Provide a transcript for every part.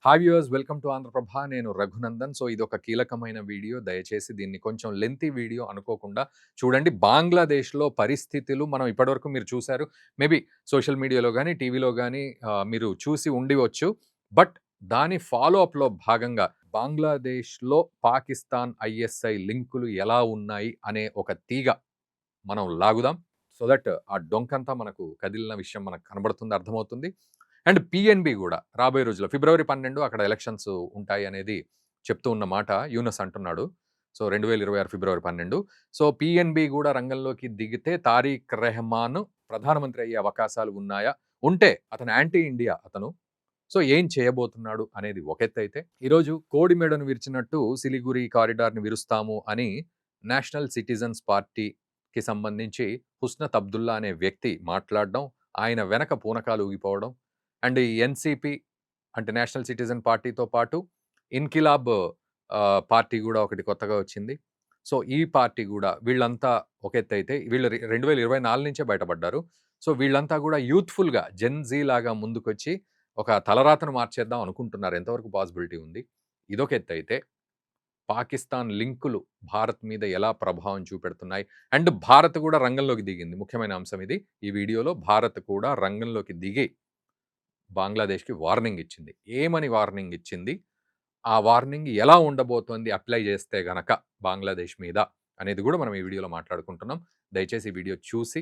Hi viewers, welcome to Andhra Prabha. నేను Raghunandan. So ఇదొక కీలకమైన వీడియో. దయచేసి దీన్ని కొంచెం లెంతీ వీడియో అనుకోకుండా చూడండి. బంగ్లాదేశ్‌లో పరిస్థితులు మనం ఇప్పటివరకు మీరు చూసారు. మేబీ సోషల్ మీడియాలో గాని, టీవీలో గాని మీరు చూసి ఉండివచ్చు. బట్ దాని ఫాలో అప్‌లో భాగంగా బంగ్లాదేశ్‌లో పాకిస్తాన్ ఐఎస్ఐ లింకులు ఎలా ఉన్నాయి అనే ఒక తీగ మనం లాగుదాం. సో దట్ ఆ డొంకంతా మనకు కదిలిన విషయం మనకు కనబడుతుంది, అర్థమవుతుంది. అండ్ పీఎన్బీ కూడా రాబోయే రోజుల్లో ఫిబ్రవరి 12 అక్కడ ఎలక్షన్స్ ఉంటాయి అనేది చెప్తూ ఉన్న మాట యూనస్ అంటున్నాడు. సో 2026 ఫిబ్రవరి 12. సో పీఎన్బీ కూడా రంగంలోకి దిగితే తారిక్ రెహమాన్ ప్రధానమంత్రి అయ్యే అవకాశాలు ఉన్నాయా? ఉంటే అతను యాంటీ ఇండియా అతను. సో ఏం చేయబోతున్నాడు అనేది ఒక ఎత్తైతే, ఈరోజు కోడి మెడను విరిచినట్టు సిలిగురి కారిడార్ని విరుస్తాము అని నేషనల్ సిటిజన్స్ పార్టీకి సంబంధించి హుస్నత్ అబ్దుల్లా అనే వ్యక్తి మాట్లాడడం, ఆయన వెనక పూనకాలు ఊగిపోవడం. అండ్ ఈ ఎన్‌సిపి అంటే నేషనల్ సిటిజన్ పార్టీతో పాటు ఇన్కిలాబ్ పార్టీ కూడా ఒకటి కొత్తగా వచ్చింది. సో ఈ పార్టీ కూడా వీళ్ళంతా ఒక ఎత్తైతే, వీళ్ళు 2024 నుంచే బయటపడ్డారు. సో వీళ్ళంతా కూడా యూత్‌ఫుల్‌గా జెన్‌జీ లాగా ముందుకొచ్చి ఒక తలరాతను మార్చేద్దాం అనుకుంటున్నారు. ఎంతవరకు పాసిబిలిటీ ఉంది? ఇదొక ఎత్తైతే, పాకిస్తాన్ లింకులు భారత్ మీద ఎలా ప్రభావం చూపెడుతున్నాయి? అండ్ భారత్ కూడా రంగంలోకి దిగింది. ముఖ్యమైన అంశం ఇది. ఈ వీడియోలో భారత్ కూడా రంగంలోకి దిగి బంగ్లాదేశ్‌కి వార్నింగ్ ఇచ్చింది. ఏమని వార్నింగ్ ఇచ్చింది? ఆ వార్నింగ్ ఎలా ఉండబోతోంది అప్లై చేస్తే గనక బంగ్లాదేశ్ మీద అనేది కూడా మనం ఈ వీడియోలో మాట్లాడుకుంటున్నాం. దయచేసి ఈ వీడియో చూసి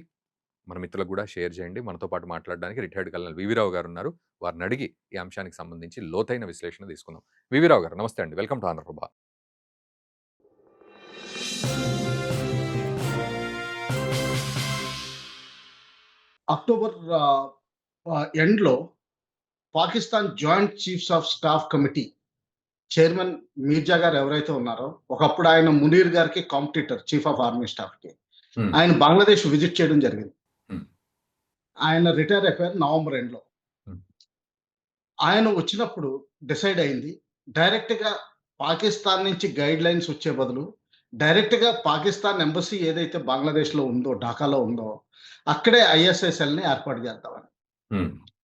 మన మిత్రులకు కూడా షేర్ చేయండి. మనతో పాటు మాట్లాడడానికి రిటైర్డ్ కల్నల్ వివిరావు గారు ఉన్నారు. వారిని అడిగి ఈ అంశానికి సంబంధించి లోతైన విశ్లేషణ తీసుకుందాం. వివిరావు గారు నమస్తే అండి. Welcome to Andhra Prabha. అక్టోబర్ ఎండ్‌లో Pakistan joint chiefs of staff committee chairman Mirza గారు ఎవరైతే ఉన్నారో, ఒకప్పుడు ఆయన మునీర్ గారికి కాంపిటీటర్ చీఫ్ ఆఫ్ ఆర్మీ స్టాఫ్‌కి. ఆయన బంగ్లాదేశ్ విజిట్ చేయడం జరిగింది. ఆయన రిటైర్ అయిపోయారు నవంబర్ ఎండ్‌లో. ఆయన వచ్చినప్పుడు డిసైడ్ అయింది, డైరెక్ట్‌గా పాకిస్తాన్ నుంచి గైడ్‌లైన్స్ వచ్చే బదులు, డైరెక్ట్‌గా పాకిస్తాన్ ఎంబసీ ఏదైతే బంగ్లాదేశ్‌లో ఉందో, ఢాకాలో ఉందో, అక్కడే ఐఎస్ఐ సెల్‌ని ఏర్పాటు చేద్దామని.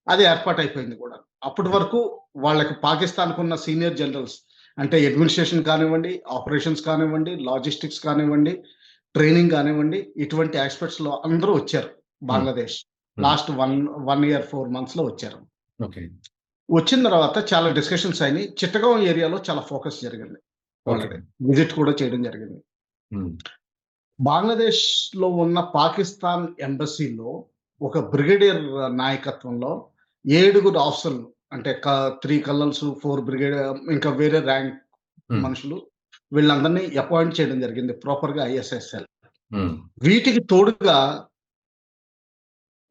అది ఏర్పాటయిపోయింది కూడా. అప్పటి వరకు వాళ్ళకి పాకిస్తాన్‌కున్న సీనియర్ జనరల్స్ అంటే అడ్మినిస్ట్రేషన్ కానివ్వండి, ఆపరేషన్స్ కానివ్వండి, లాజిస్టిక్స్ కానివ్వండి, ట్రైనింగ్ కానివ్వండి, ఇటువంటి యాస్పెక్ట్స్‌లో అందరూ వచ్చారు బంగ్లాదేశ్. లాస్ట్ 1 ఇయర్ 4 మంత్స్‌లో వచ్చారు. ఓకే. వచ్చిన తర్వాత చాలా డిస్కషన్స్ అయినాయి. చిట్టగాం ఏరియాలో చాలా ఫోకస్ జరిగింది. వాళ్ళకి విజిట్ కూడా చేయడం జరిగింది. బంగ్లాదేశ్‌లో ఉన్న పాకిస్తాన్ ఎంబసీలో ఒక బ్రిగేడియర్ నాయకత్వంలో 7 ఆఫీసర్లు అంటే 3 కల్నల్స్, 4 బ్రిగేడియర్ ఇంకా వేరే ర్యాంక్ మనుషులు వీళ్ళందరినీ అపాయింట్ చేయడం జరిగింది ప్రాపర్‌గా ఐఎస్ఎస్ఎల్. వీటికి తోడుగా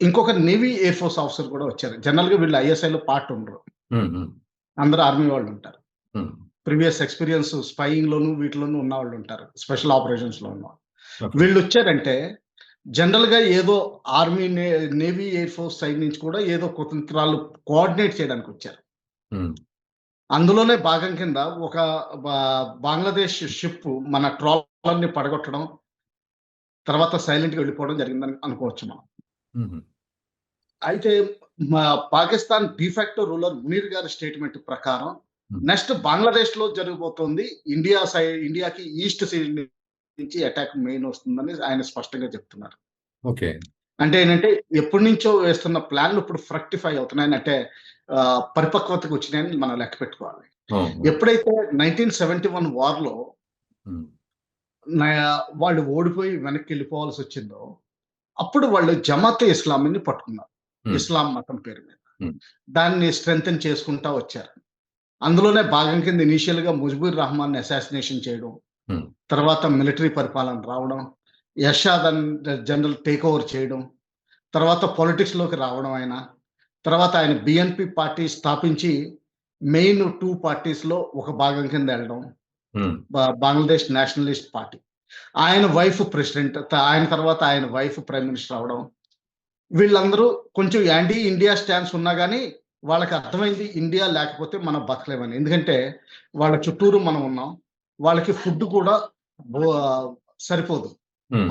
ఇంకొక నేవీ ఎయిర్ ఫోర్స్ ఆఫీసర్ కూడా వచ్చారు. జనరల్‌గా వీళ్ళు ఐఎస్ఐలో పార్ట్ ఉండరు. అందరూ ఆర్మీ వాళ్ళు ఉంటారు. ప్రీవియస్ ఎక్స్‌పీరియన్స్ స్పైయింగ్‌లోను వీటిలోనూ ఉన్నవాళ్ళు ఉంటారు. స్పెషల్ ఆపరేషన్స్‌లో ఉన్నవాళ్ళు. వీళ్ళు వచ్చారంటే జనరల్‌గా ఏదో army, navy, air force side నుంచి కూడా ఏదో కుతంత్రాలు కోఆర్డినేట్ చేయడానికి వచ్చారు. అందులోనే భాగం కింద ఒక బంగ్లాదేశ్ షిప్ మన ట్రాలర్‌ని పడగొట్టడం, తర్వాత సైలెంట్‌గా వెళ్ళిపోవడం జరిగిందని అనుకోవచ్చు మనం. అయితే పాకిస్తాన్ డిఫాక్టో రూలర్ మునీర్ గారి స్టేట్మెంట్ ప్రకారం నెక్స్ట్ బంగ్లాదేశ్‌లో జరగబోతోంది ఇండియాకి ఈస్ట్ సైడ్ నుంచి అటాక్ మెయిన్ వస్తుందని ఆయన స్పష్టంగా చెప్తున్నారు. ఓకే. అంటే ఏంటంటే ఎప్పటి నుంచో వేస్తున్న ప్లాన్లు ఇప్పుడు ఫ్రక్టిఫై అవుతున్నాయని, అంటే పరిపక్వతకు వచ్చినాయని మనం లెక్క పెట్టుకోవాలి. ఎప్పుడైతే 1971 వార్‌లో వాళ్ళు ఓడిపోయి వెనక్కి వెళ్ళిపోవాల్సి వచ్చిందో, అప్పుడు వాళ్ళు జమాతే ఇస్లామీని పట్టుకున్నారు. ఇస్లాం మతం పేరు మీద. దాన్ని స్ట్రెంథెన్ చేసుకుంటా వచ్చారు. అందులోనే భాగం కింద ఇనీషియల్‌గా ముజిబుర్ రహమాన్‌ని అసాసినేషన్ చేయడం, తర్వాత మిలిటరీ పరిపాలన రావడం, ఎర్షాద్ జనరల్ టేక్ ఓవర్ చేయడం, తర్వాత పొలిటిక్స్‌లోకి రావడం ఆయన. తర్వాత ఆయన బీఎన్‌పీ పార్టీ స్థాపించి మెయిన్ 2 పార్టీస్‌లో ఒక భాగం కింద వెళ్ళడం. Bangladesh Nationalist party. ఆయన వైఫ్ ప్రెసిడెంట్, ఆయన తర్వాత ఆయన వైఫ్ ప్రైమ్ మినిస్టర్ అవ్వడం. వీళ్ళందరూ కొంచెం యాంటీ ఇండియా స్టాన్స్ ఉన్నా గానీ వాళ్ళకి అర్థమైంది ఇండియా లేకపోతే మనం బతకలేమని. ఎందుకంటే వాళ్ళ చుట్టూరు మనం ఉన్నాం. వాళ్ళకి ఫుడ్ కూడా సరిపోదు.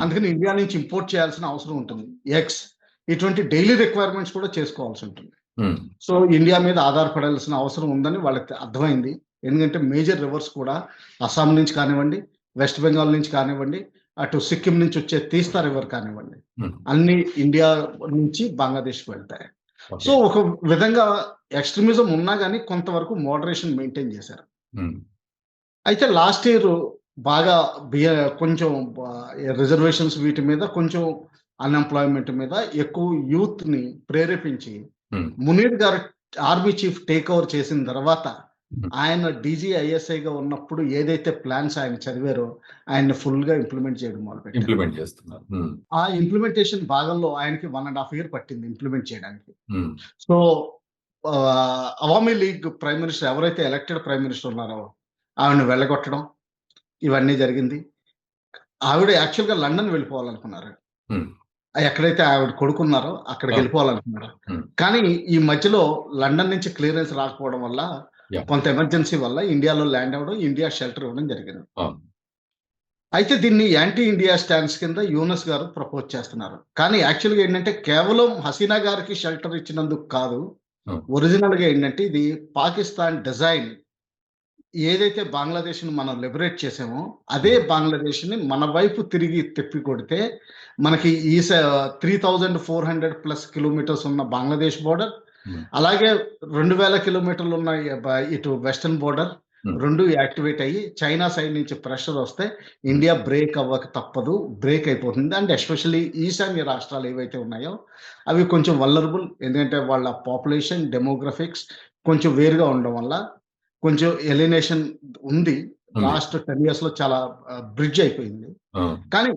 అందుకని ఇండియా నుంచి ఇంపోర్ట్ చేయాల్సిన అవసరం ఉంటుంది. ఎగ్స్ ఇటువంటి డైలీ రిక్వైర్మెంట్స్ కూడా చేసుకోవాల్సి ఉంటుంది. హ్మ్. సో, ఇండియా మీద ఆధారపడాల్సిన అవసరం ఉందని వాళ్ళకి అర్థమైంది. ఎందుకంటే మేజర్ రివర్స్ కూడా అస్సాం నుంచి కానివ్వండి, వెస్ట్ బెంగాల్ నుంచి కానివ్వండి, అటు సిక్కిం నుంచి వచ్చే తీస్తా రివర్ కానివ్వండి, హ్మ్. అన్నీ ఇండియా నుంచి బంగ్లాదేశ్‌కి వెళ్తాయి. So, okay. ఒక విధంగా ఎక్స్‌ట్రీమిజం ఉన్నా గాని కొంతవరకు మోడరేషన్ మెయింటైన్ చేశారు. హ్మ్. అయితే లాస్ట్ ఇయర్ బాగా బియ కొంచెం రిజర్వేషన్స్ వీటి మీద కొంచెం అన్‌ఎంప్లాయ్‌మెంట్ మీద ఎక్కువ యూత్‌ని ప్రేరేపించి హ్మ్. మునీర్ గారు ఆర్మీ చీఫ్ టేక్ ఓవర్ చేసిన తర్వాత హ్మ్. ఆయన డీజీఐఎస్ఐగా ఉన్నప్పుడు ఏదైతే ప్లాన్స్ ఆయన చదివారో ఆయన్ని ఫుల్‌గా ఇంప్లిమెంట్ చేయడం మొదలుపెట్టారు. ఇంప్లిమెంట్ చేస్తున్నారు. హ్మ్. ఆ ఇంప్లిమెంటేషన్ భాగంలో ఆయనకి 1 ½ ఇయర్ పట్టింది ఇంప్లిమెంట్ చేయడానికి. హ్మ్. So, Awami league prime minister ఎవరైతే ఎలక్టెడ్ ప్రైమ్ మినిస్టర్ ఉన్నారో ఆవిడని వెళ్ళగొట్టడం ఇవన్నీ జరిగింది. ఆవిడ యాక్చువల్‌గా లండన్ వెళ్ళిపోవాలనుకున్నారు. హ్మ్. ఎక్కడైతే ఆవిడ కొడుకున్నారో ఆ! అక్కడికెళ్ళిపోవాలనుకున్నారు. హ్మ్. కానీ ఈ మధ్యలో లండన్ నుంచి క్లియరెన్స్ రాకపోవడం వల్ల యాహ్! కొంత ఎమర్జెన్సీ వల్ల ఇండియాలో ల్యాండ్ అవ్వడం, ఇండియా షెల్టర్ ఇవ్వడం జరిగింది. అవును. అయితే దీన్ని యాంటీ ఇండియా స్టాన్స్ కింద యూనస్ గారు ప్రపోజ్ చేస్తున్నారు. కానీ యాక్చువల్‌గా ఏంటంటే కేవలం హసీనా గారికి షెల్టర్ ఇచ్చినందుకు కాదు. హ్మ్. ఒరిజినల్‌గా ఏంటంటే ఇది పాకిస్తాన్ డిజైన్ ఏదైతే బంగ్లాదేశ్‌ని మనం లిబరేట్ చేసామో, అదే హ్మ్. బంగ్లాదేశ్‌ని మన వైపు తిరిగి తిప్పికొడితే, మనకి ఈ 3400 ప్లస్ కిలోమీటర్స్ ఉన్న బంగ్లాదేశ్ బోర్డర్, హ్మ్. అలాగే 2000 కిలోమీటర్లు ఉన్న ఇటు వెస్టర్న్ బోర్డర్ హ్మ్. 2 యాక్టివేట్ అయ్యి, చైనా సైడ్ నుంచి ప్రెషర్ వస్తే హ్మ్. ఇండియా బ్రేక్ అవ్వక తప్పదు. బ్రేక్ అయిపోతుంది. అండ్ ఎస్పెషల్లీ ఈశాన్య రాష్ట్రాలు ఏవైతే ఉన్నాయో, అవి కొంచెం వల్నరబుల్. ఎందుకంటే వాళ్ళ పాపులేషన్, డెమోగ్రఫిక్స్ కొంచెం వేరుగా ఉండడం వల్ల కొంచెం ఎలినేషన్ ఉంది. ఉంది. లాస్ట్ 10 ఇయర్స్‌లో చాలా బ్రిడ్జ్ అయిపోయింది. ఆ! కానీ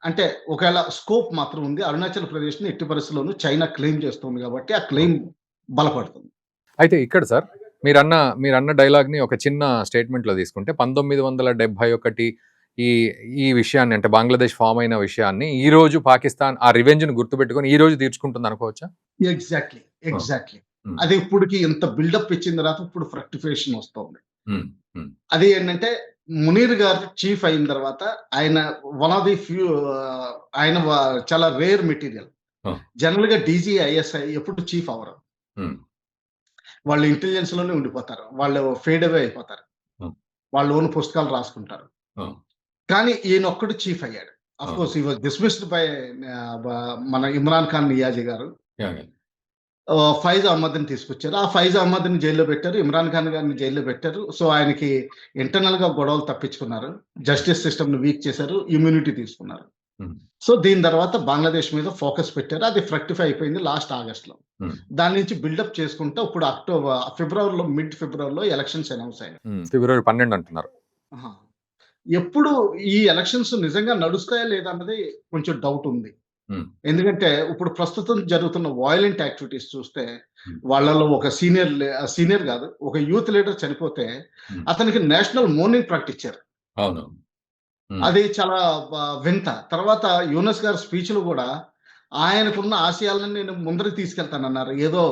అంటే ఒకవేళ స్కోప్ మాత్రం ఉంది. అరుణాచల్ ప్రదేశ్‌ని ఎట్టి పరిస్థితిలోనూ చైనా క్లెయిమ్ చేస్తుంది కాబట్టి, ఆ ఓకే. క్లెయిమ్ బలపడుతుంది. అయితే ఇక్కడ సార్ మీరన్న మీరన్న డైలాగ్‌ని ఒక చిన్న స్టేట్‌మెంట్‌లో తీసుకుంటే 1971 ఈ ఈ విషయాన్ని అంటే బంగ్లాదేశ్ ఫార్మ్ అయిన విషయాన్ని ఈ రోజు పాకిస్తాన్ ఆ రివెంజ్‌ని గుర్తుపెట్టుకొని ఈ రోజు తీర్చుకుంటుంది అనుకోవచ్చా? ఎగ్జాక్ట్‌లీ. ఆ! ఎగ్జాక్ట్‌లీ. హ్మ్. అది ఇప్పటికి ఇంత బిల్డప్ ఇచ్చిన తర్వాత ఇప్పుడు ఫ్రక్టిఫికేషన్ వస్తోంది. హ్మ్. హ్మ్. అది ఏంటంటే మునీర్ గారు చీఫ్ అయిన తర్వాత ఆయన వన్ ఆఫ్ ది ఫ్యూ ఆయన చాలా రేర్ మెటీరియల్. ఆ! జనరల్‌గా డీజీఐఎస్ఐ ఎప్పుడు చీఫ్ అవ్వరు. హ్మ్. వాళ్ళు ఇంటెలిజెన్స్‌లోనే ఉండిపోతారు. వాళ్ళు ఫేడ్ అవే అయిపోతారు. ఆ! వాళ్ళ ఓన్ పుస్తకాలు రాసుకుంటారు. ఆ! కానీ ఈయనొక్కడు చీఫ్ అయ్యాడు. ఆ! Of course he was dismissed by ఆహ్, బ మన ఇమ్రాన్ ఖాన్ నియాజీ గారు. యాహ్! యాహ్! ఫైజ్ అహ్మద్‌ని తీసుకొచ్చారు. ఆ ఫైజ్ అహ్మద్‌ని జైల్‌లో పెట్టారు. ఇమ్రాన్ ఖాన్ గారిని జైల్‌లో పెట్టారు. సో, ఆయనకి ఇంటర్నల్‌గా గొడవలు తప్పించుకున్నారు. జస్టిస్ సిస్టమ్‌ని వీక్ చేశారు. ఇమ్యూనిటీ తీసుకున్నారు. హ్మ్. సో, దీని తర్వాత బంగ్లాదేశ్ మీద ఫోకస్ పెట్టారు. అది ఫ్రక్టిఫై అయిపోయింది లాస్ట్ ఆగస్ట్‌లో. హ్మ్. దాని నుంచి బిల్డప్ చేసుకుంటూ ఇప్పుడు ఫిబ్రవరిలో మిడ్ ఫిబ్రవరిలో ఎలక్షన్స్ అనౌన్స్ అయ్యాయి. హ్మ్. ఫిబ్రవరి 12 అంటున్నారు. ఆహా! ఎప్పుడు ఈ ఎలక్షన్స్ నిజంగా నడుస్తాయా లేదా అన్నది కొంచెం డౌట్ ఉంది. హ్మ్. ఎందుకంటే ఇప్పుడు ప్రస్తుతం జరుగుతున్న వయలెంట్ యాక్టివిటీస్ చూస్తే హ్మ్. వాళ్ళలో ఒక సీనియర్ గాదు. ఒక యూత్ లీడర్ చనిపోతే హ్మ్. అతనికి నేషనల్ మోర్నింగ్ ప్రకటించారు. అవునవును. హ్మ్. అది చాలా వింత. తర్వాత యూనస్ గారి స్పీచ్‌లో గూడా ఆయనకున్న ఆశయాలను నేను ముందరికి తీసుకెళ్తానన్నారు. ఏదో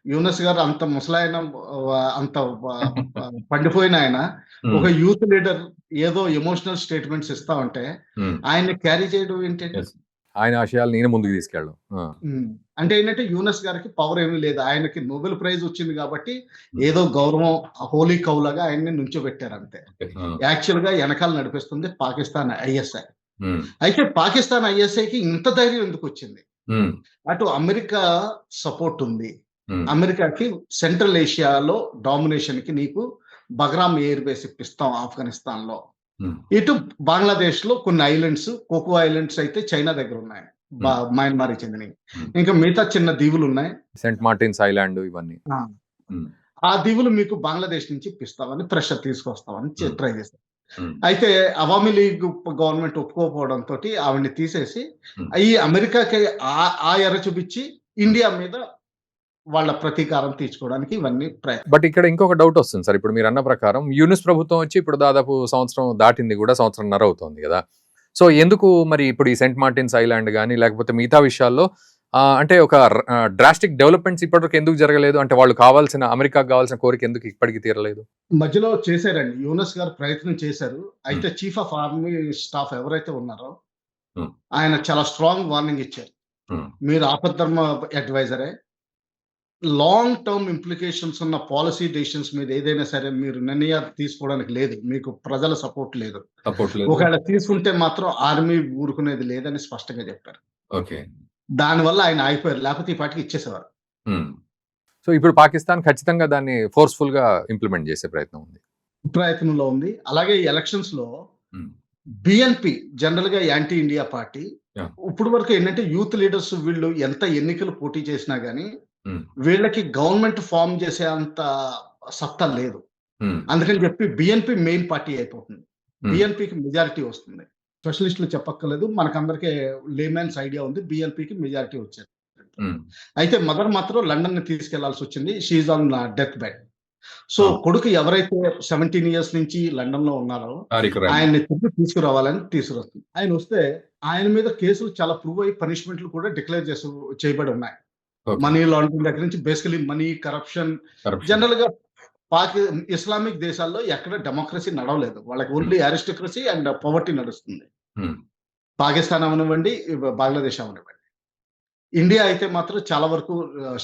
యూనస్ గారు అంత ముసలాయన అంత వ ప పండిపోయిన ఆయన ఒక హ్మ్. యూత్ లీడర్ ఏదో ఎమోషనల్ స్టేట్మెంట్స్ ఇస్తా ఉంటే హ్మ్. ఆయన్ని క్యారీ చేయడం ఏంటండి? యెస్. ఆయన ఆశయాలు నేనే ముందుకు తీసుకెళ్ళడం. ఆ! హ్మ్. అంటే ఏంటంటే యూనస్ గారికి పవర్ ఏమీ లేదు. ఆయనకి నోబెల్ ప్రైజ్ వచ్చింది కాబట్టి హ్మ్. ఏదో గౌరవం హోలీ కౌ లాగా ఆయన్ని నుంచోబెట్టారంతే. ఓకే. ఆ! యాక్చువల్‌గా ఎనకాల నడిపిస్తుంది పాకిస్తాన్ ఐఎస్ఐ. హ్మ్. అయితే పాకిస్తాన్ ఐఎస్ఐకి ఇంత ధైర్యం ఎందుకొచ్చింది? హ్మ్. అటు అమెరికా సపోర్ట్ ఉంది. హ్మ్. అమెరికాకి సెంట్రల్ ఏషియాలో డామినేషన్‌కి నీకు బగ్రామ్ ఎయిర్ బేస్ ఇప్పిస్తాం ఆఫ్ఘనిస్తాన్‌లో. హ్మ్. ఇటు బంగ్లాదేశ్‌లో కొన్ని ఐలాండ్స్, కోకో ఐలాండ్స్ అయితే చైనా దగ్గరున్నాయి. హ్మ్. మయన్మార్‌కి చెందినయి. హ్మ్. ఇంకా మిగతా చిన్న దీవులున్నాయి. సెయింట్ మార్టిన్స్ ఐలాండ్ ఇవన్నీ. ఆ! హ్మ్. ఆ దీవులు మీకు బంగ్లాదేశ్ నుంచి ఇప్పిస్తామని ప్రెషర్ తీసుకొస్తామని హ్మ్. ట్రై చేశారు. హ్మ్. అయితే అవామీ లీగ్ గవర్నమెంట్ ఒప్పుకోకపోవడంతోటి ఆవిడని తీసేసి హ్మ్. ఈ అమెరికాకి ఆ ఎర చూపిచ్చి హ్మ్. ఇండియా మీద వాళ్ళ ప్రతీకారం తీర్చుకోవడానికి ఇవన్నీ బట్ ఇక్కడ ఇంకొక డౌటొస్తుంది సార్. ఇప్పుడు మీరన్న ప్రకారం యూనిస్ ప్రభుత్వం వచ్చి ఇప్పుడు దాదాపు సంవత్సరం దాటింది గూడా, సంవత్సరంన్నర అవుతోంది గదా! సో, ఎందుకు మరి ఇప్పుడు ఈ సెయింట్ మార్టిన్స్ ఐలాండ్ గాని, లేకపోతే మిగతా విషయాల్లో అంటే ఒక డ్రాస్టిక్ డెవలప్‌మెంట్స్ ఇప్పటివరకు ఎందుకు జరగలేదు? అంటే వాళ్ళు కావాల్సిన అమెరికాకి గావాల్సిన కోరిక ఎందుకు ఇప్పటికి తీరలేదు? మధ్యలో చేశారండి. యూనస్ గారు ప్రయత్నం చేశారు. హ్మ్. అయితే చీఫ్ ఆఫ్ ఆర్మీ స్టాఫ్ ఎవరైతే ఉన్నారో హ్మ్. ఆయన చాలా స్ట్రాంగ్ వార్నింగ్ ఇచ్చారు. హ్మ్. మీరు ఆపద్ధర్మ అడ్వైజరే. లాంగ్ టర్మ్ ఇంప్లికేషన్స్ ఉన్న పాలిసీ డెసిషన్స్ మీద ఏదైనా సరే మీరు నిర్ణయాలు తీసుకోవడానికి లేదు. మీకు ప్రజల సపోర్ట్ లేదు. సపోర్ట్ లేదు. ఒకవేళ తీసుకుంటే మాత్రం ఆర్మీ ఊరుకునేది లేదని స్పష్టంగా చెప్పారు. ఓకే. దానివల్ల ఆయన ఆగిపోయారు. లేకపోతే ఈ పాటికి ఇచ్చేసేవారు. సో ఇప్పుడు పాకిస్తాన్ ఖచ్చితంగా దాన్ని ఫోర్స్‌ఫుల్‌గా ఇంప్లిమెంట్ చేసే ప్రయత్నం ఉంది. ప్రయత్నంలో ఉంది. అలాగే ఈ ఎలక్షన్స్‌లో హ్మ్. బీఎన్‌పీ జనరల్‌గా యాంటీ ఇండియా పార్టీ. యాహ్! ఇప్పుడు వరకు ఏంటంటే యూత్ లీడర్స్ వీళ్ళు ఎంత ఎన్నికలు పోటీ చేసినా గాని హ్మ్. వీళ్ళకి గవర్నమెంట్ ఫార్మ్ చేసే అంత సత్తా లేదు. హ్మ్. అందుకని చెప్పి బీఎన్‌పీ మెయిన్ పార్టీ అయిపోతుంది. హ్మ్. బీఎన్‌పీకి మెజారిటీ వస్తుంది. స్పెషలిస్టులు చెప్పక్కర్లేదు. మనకందరికీ లేమన్స్ ఐడియా ఉంది. బీఎన్‌పీకి మెజారిటీ వచ్చేది. హ్మ్. అయితే మదర్ మాత్రం లండన్‌ని తీసుకెళ్లాల్సొచ్చింది. She is on death bed. So ఆ! కొడుకు ఎవరైతే 17 ఇయర్స్ నుంచి లండన్‌లో ఉన్నారో తారిక్ రహమాన్. ఆయన్ని తిరిగి తీసుకురావాలని తీసుకొస్తుంది. ఆయనొస్తే ఆయన మీద కేసులు చాలా ప్రూవ్ అయ్యి పనిష్మెంట్లు కూడా డిక్లేర్ చేయబడి ఉన్నాయి. ఓకే. మనీ లాండరింగ్ దగ్గర నుంచి బేసికల్లీ మనీ, కరప్షన్ కరప్షన్. జనరల్‌గా పాకి ఇస్లామిక్ దేశాల్లో ఎక్కడ డెమోక్రసీ నడవలేదు. వాళ్ళకి ఓన్లీ అరిస్టోక్రసీ అండ్ పావర్టీ నడుస్తుంది. హ్మ్. పాకిస్తాన్ అవనివ్వండి, బంగ్లాదేశ్ అవనివ్వండి. ఇండియా అయితే మాత్రం చాలా వరకు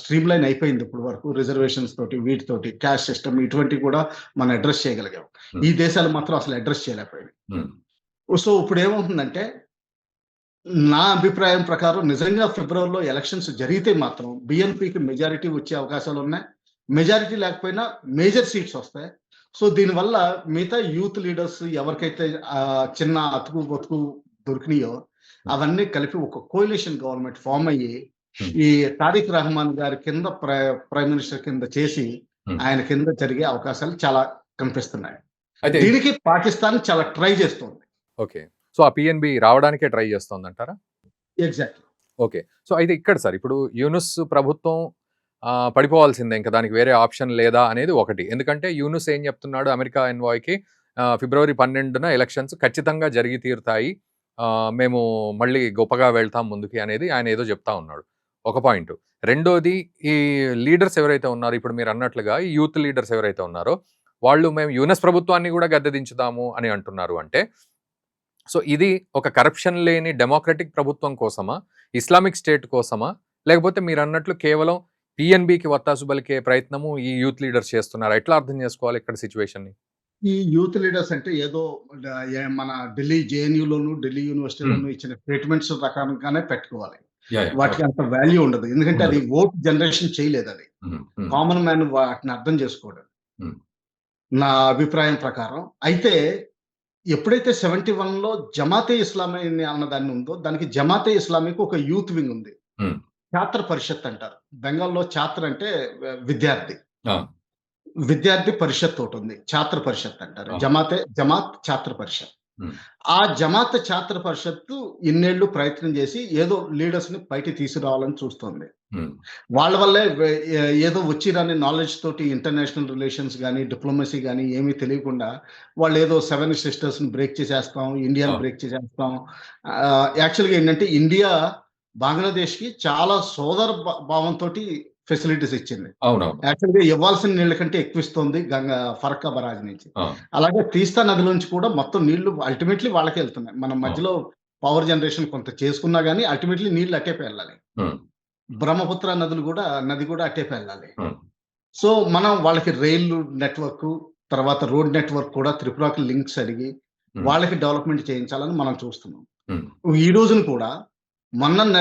స్ట్రీమ్ లైన్ అయిపోయింది ఇప్పటి వరకు. రిజర్వేషన్స్ తోటి, వీటితోటి, క్యాస్ట్ సిస్టమ్ ఇటువంటివి కూడా మనం అడ్రెస్ చేయగలిగాం. ఈ దేశాలు మాత్రం అసలు అడ్రెస్ చేయలేకపోయాయి. హ్మ్. సో ఇప్పుడేమవుతుందంటే నా అభిప్రాయం ప్రకారం నిజంగా ఫిబ్రవరిలో ఎలక్షన్స్ జరిగితే మాత్రం బీఎన్‌పీకి మెజారిటీ వచ్చే అవకాశాలున్నాయి. మెజారిటీ లేకపోయినా మేజర్ సీట్స్ వస్తాయి. సో దీనివల్ల మిగతా యూత్ లీడర్స్ ఎవరికైతే చిన్న అతుకు, బతుకు దొరికినాయో అవన్నీ కలిపి ఒక కోalition గవర్నమెంట్ ఫార్మ్ అయ్యి హ్మ్. ఈ తారిక్ రహమాన్ గారి కింద ప్రైమ్ మినిస్టర్ కింద చేసి హ్మ్. ఆయన కింద జరిగే అవకాశాలు చాలా కనిపిస్తున్నాయి. అయితే దీనికి పాకిస్తాన్ చాలా ట్రై చేస్తోంది. ఓకే. సో ఆ పీఎన్‌బీ రావడానికే ట్రై చేస్తోందంటారా? ఎగ్జాక్ట్‌లీ. ఓకే. సో అయితే ఇక్కడ సార్ ఇప్పుడు యూనుస్ ప్రభుత్వం పడిపోవాల్సిందే. ఇంక దానికి వేరే ఆప్షన్ లేదా అనేది ఒకటి. ఎందుకంటే యూనుస్ ఏం చెప్తున్నాడు అమెరికా ఎన్వాయ్‌కి ఫిబ్రవరి 12న ఎలక్షన్స్ ఖచ్చితంగా జరిగి తీరుతాయి. మేము మళ్ళీ గొప్పగా వెళ్తాం ముందుకి అనేది ఆయన ఏదో చెప్తా ఉన్నాడు. ఒక పాయింటు. రెండోది ఈ లీడర్స్ ఎవరైతే ఉన్నారో ఇప్పుడు మీరన్నట్లుగా ఈ యూత్ లీడర్స్ ఎవరైతే ఉన్నారో వాళ్ళు మేము యూనస్ ప్రభుత్వాన్ని గూడా గద్దెదించుదాము అని అంటున్నారు అంటే సో ఇది ఒక కరప్షన్ లేని డెమోక్రటిక్ ప్రభుత్వం కోసమా? ఇస్లామిక్ స్టేట్ కోసమా? లేకపోతే మీరన్నట్లు కేవలం పీఎన్‌బీకి వత్తాసు పలికే ప్రయత్నము ఈ యూత్ లీడర్స్ చేస్తున్నారా? ఎట్లా అర్థం చేసుకోవాలి ఇక్కడ సిట్యుయేషన్‌ని? ఈ యూత్ లీడర్స్ అంటే ఏదో మన ఢిల్లీ జేఎన్యూలోను, ఢిల్లీ హ్మ్. యూనివర్సిటీలోను ఇచ్చిన స్టేట్మెంట్స్ ప్రకారంగానే పెట్టుకోవాలి. యాహ్! యాహ్! వాటికి అంత వాల్యూ ఉండదు. ఎందుకంటే అది ఉండదు. ఓట్ జనరేషన్ చేయలేదది. హ్మ్. హ్మ్. కామన్ మ్యాన్ వాటిని అర్థం చేసుకోడు. హ్మ్. నా అభిప్రాయం ప్రకారం. అయితే ఎప్పుడైతే 71లో జమాతే ఇస్లామీ అన్నదాన్ని ఉందో, దానికి జమాతే ఇస్లామీకి ఒక యూత్ వింగ్ ఉంది. హ్మ్. ఛాత్ర పరిషత్ అంటారు. బెంగాల్‌లో ఛాత్ర అంటే విద్యార్థి. ఆ! విద్యార్థి పరిషత్ ఒకటుంది. ఛాత్ర పరిషత్ అంటారు. ఆ! జమాత్ ఛాత్ర పరిషత్. హ్మ్. ఆ జమాత్ ఛాత్ర పరిషత్తు ఇన్నేళ్లు ప్రయత్నం చేసి ఏదో లీడర్స్‌ని బయటికి తీసుకురావాలని చూస్తోంది. హ్మ్. వాళ్ళ వల్లే ఏదో వచ్చి రాని నాలెడ్జ్ తోటి ఇంటర్నేషనల్ రిలేషన్స్ గాని, డిప్లొమసీ గాని ఏమీ తెలియకుండా వాళ్ళేదో 7 సిస్టర్స్‌ని బ్రేక్ చేసేస్తాం, ఇండియాని ఆ! బ్రేక్ చేసేస్తాం. యాక్చువల్‌గా ఏంటంటే ఇండియా బంగ్లాదేశ్‌కి చాలా సోదర భావంతోటి ఫెసిలిటీస్ ఇచ్చింది. అవునవును. యాక్చువల్‌గా ఇవ్వాల్సిన నీళ్ళ కంటే ఎక్కువిస్తోంది ఫరక్కా బరాజ్ నుంచి. ఆ! అలాగే తీస్తా నదిలోంచి కూడా మొత్తం నీళ్లు అల్టిమేట్‌లీ వాళ్ళకే ఎళ్తున్నాయి. మనం అవును. మధ్యలో పవర్ జనరేషన్ కొంత చేసుకున్నా గాని అల్టిమేట్‌లీ నీళ్లు అటేపే ఎళ్ళాలి. హ్మ్. బ్రహ్మపుత్ర నది కూడా అటేపే ఎళ్ళాలి. హ్మ్. సో, మనం వాళ్ళకి రైలు నెట్వర్కు, తర్వాత రోడ్ నెట్వర్క్ కూడా త్రిపురకి లింక్స్ అడిగి, హ్మ్. వాళ్ళకి డెవలప్‌మెంట్ చేయించాలని మనం చూస్తున్నాం. హ్మ్. ఈ రోజున కూడా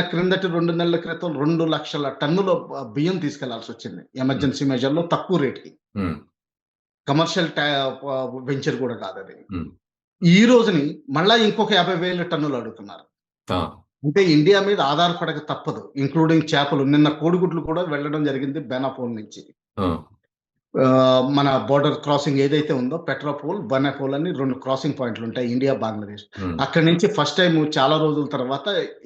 క్రిందటి 2 నెలల క్రితం 2,00,000 టన్నుల బియ్యం తీసుకెళ్లాల్సొచ్చింది. హ్మ్. ఎమర్జెన్సీ మెజర్‌లో తక్కువ రేట్‌కి. హ్మ్. కమర్షియల్ వెంచర్ కూడా కాదది. హ్మ్. ఈ రోజుని మళ్ళా ఇంకొక 50,000 టన్నులు అడుగుతున్నారు. ఆ! అంటే ఇండియా మీద ఆధారపడక తప్పదు. ఇంక్లూడింగ్ చేపలు. నిన్న కోడిగుడ్లు కూడా వెళ్ళడం జరిగింది బెనాపోల్ నుంచి. ఆ! మన బోర్డర్ క్రాసింగ్ ఏదైతే ఉందో పెట్రాపోల్, బెనాపోల్ అని 2 క్రాసింగ్ పాయింట్లుంటాయి ఇండియా, బంగ్లాదేశ్. హ్మ్. అక్కడి నుంచి ఫస్ట్ టైమ్ చాలా రోజుల తర్వాత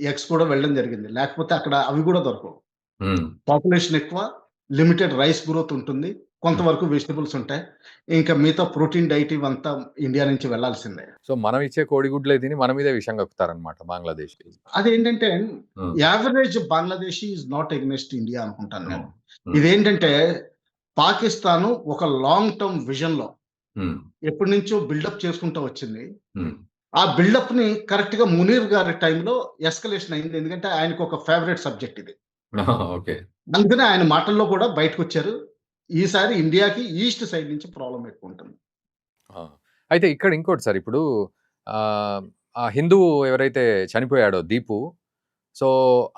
ఎగ్స్ కూడా వెళ్ళడం జరిగింది. లేకపోతే అక్కడ అవి కూడా దొరకవు. హ్మ్. పాపులేషన్ ఎక్కువ, లిమిటెడ్ రైస్ గ్రోత్ ఉంటుంది. హ్మ్. కొంతవరకు వెజిటబుల్స్ ఉంటాయి. ఇంకా మిగతా ప్రోటీన్ డైట్ ఇవంతా ఇండియా నుంచి వెళ్ళాల్సిందే. సో మనం ఇచ్చే కోడిగుడ్లే తిని మన మీదే విషం కక్కుతారనమాట బంగ్లాదేశ్‌కి. అదేంటంటే హ్మ్. Average Bangladeshi is not against India అనుకుంటాను నేను. అవును. హ్మ్. ఇదేంటంటే పాకిస్తాను ఒక లాంగ్ టర్మ్ విజన్‌లో హ్మ్. ఎప్పటినుంచో బిల్డప్ చేసుకుంటూ వచ్చింది. హ్మ్. ఆ బిల్డప్‌ని కరెక్ట్‌గా మునీర్ గారి టైంలో ఎస్కలేషన్ అయింది. ఎందుకంటే ఆయనకు ఒక ఫేవరైట్ సబ్జెక్ట్ ఇది. ఓకే. అందుకనే ఆయన మాటల్లో కూడా బయటకొచ్చారు. ఈసారి ఇండియాకి ఈస్ట్ సైడ్ నుంచి ప్రాబ్లమ్ ఎక్కువుంటుంది. ఆ! అయితే ఇక్కడ ఇంకోటి సార్ ఇప్పుడు ఆహ్, ఆ హిందువు ఎవరైతే చనిపోయాడో 'దీపు' సో,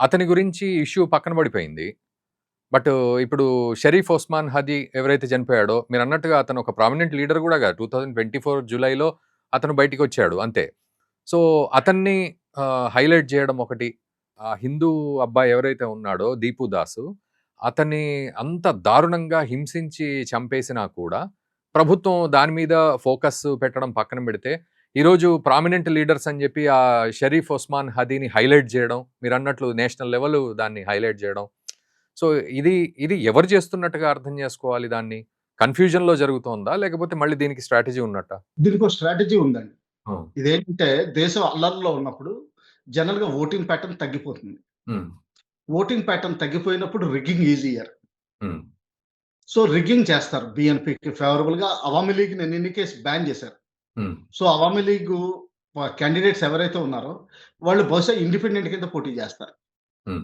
అతని గురించి ఇష్యూ పక్కన పడిపోయింది. బట్ ఇప్పుడు 'షరీఫ్ ఒస్మాన్ హదీ' ఎవరైతే చనిపోయాడో మీరన్నట్టుగా అతను ఒక ప్రామినెంట్ లీడర్ గూడా కాదు. 2024 జులైలో అతను బయటికొచ్చాడు అంతే. సో, అతన్ని హైలైట్ చేయడం ఒకటి. ఆ హిందూ అబ్బాయి ఎవరైతే ఉన్నాడో 'దీపు దాసు' అతన్ని అంత దారుణంగా హింసించి చంపేసినా కూడా ప్రభుత్వం దాని మీద ఫోకస్ పెట్టడం పక్కన పెడితే, ఈరోజు ప్రామినెంట్ లీడర్స్ అని జెప్పి ఆ 'షరీఫ్ ఒస్మాన్ హదీని' హైలైట్ జేయడం, మీరన్నట్లు నేషనల్ లెవెల్ దాన్ని హైలైట్ జేయడం. సో, ఇది ఇది ఎవరు చేస్తున్నట్టుగా అర్థం జేసుకోవాలి దాన్ని? కన్‌ఫ్యూజన్‌లో జరుగుతోందా? లేకపోతే మళ్ళీ దీనికి స్ట్రాటజీ ఉన్నట్టా? దీనికో స్ట్రాటజీ ఉందండి. హ్మ్. ఇదేంటంటే దేశం అల్లర్లలో ఉన్నప్పుడు జనరల్‌గా ఓటింగ్ ప్యాటర్న్ తగ్గిపోతుంది. హ్మ్. ఓటింగ్ ప్యాటర్న్ తగ్గిపోయినప్పుడు రిగ్గింగ్ ఈజియర్. హ్మ్. సో, రిగ్గింగ్ చేస్తారు. బీఎన్‌పీకి ఫేవరబుల్‌గా అవామీ లీగ్‌ని ఇన్ ఎనీ కేస్ బ్యాన్ చేశారు. హ్మ్. సో, అవామీ లీగు క్యాండిడేట్స్ ఎవరైతే ఉన్నారో వాళ్ళు బహుశా ఇండిపెండెంట్ కింద పోటీ చేస్తారు. హ్మ్.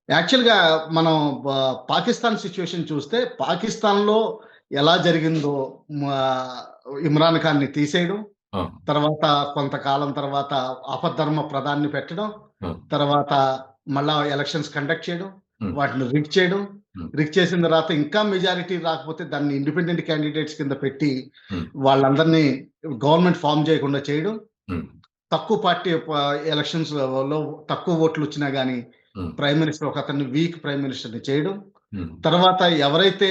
యాక్చువల్‌గా మనం బ పాకిస్తాన్ సిట్యుయేషన్ చూస్తే పాకిస్తాన్‌లో ఎలా జరిగిందో మా ఇమ్రాన్ ఖాన్‌ని తీసేయడం, ఆ! తర్వాత కొంతకాలం తర్వాత ఆపద్ధర్మ ప్రధాన్ని పెట్టడం, ఆ! తర్వాత మళ్ళా ఎలక్షన్స్ కండక్ట్ చేయడం, హ్మ్. వాటిని రిగ్ చేయడం. హ్మ్. రిగ్ చేసిన తర్వాత ఇంకా మెజారిటీ రాకపోతే దాన్ని ఇండిపెండెంట్ క్యాండిడేట్స్ కింద పెట్టి హ్మ్. వాళ్ళందరినీ గవర్నమెంట్ ఫార్మ్ చేయకుండా చేయడం. హ్మ్. తక్కువ పార్టీ ఎలక్షన్స్‌లో తక్కువ ఓట్లొచ్చినా గాని హ్మ్. ప్రైమ్ మినిస్టర్ ఒకతన్ని వీక్ ప్రైమ్ మినిస్టర్‌ని చేయడం. హ్మ్. తర్వాత ఎవరైతే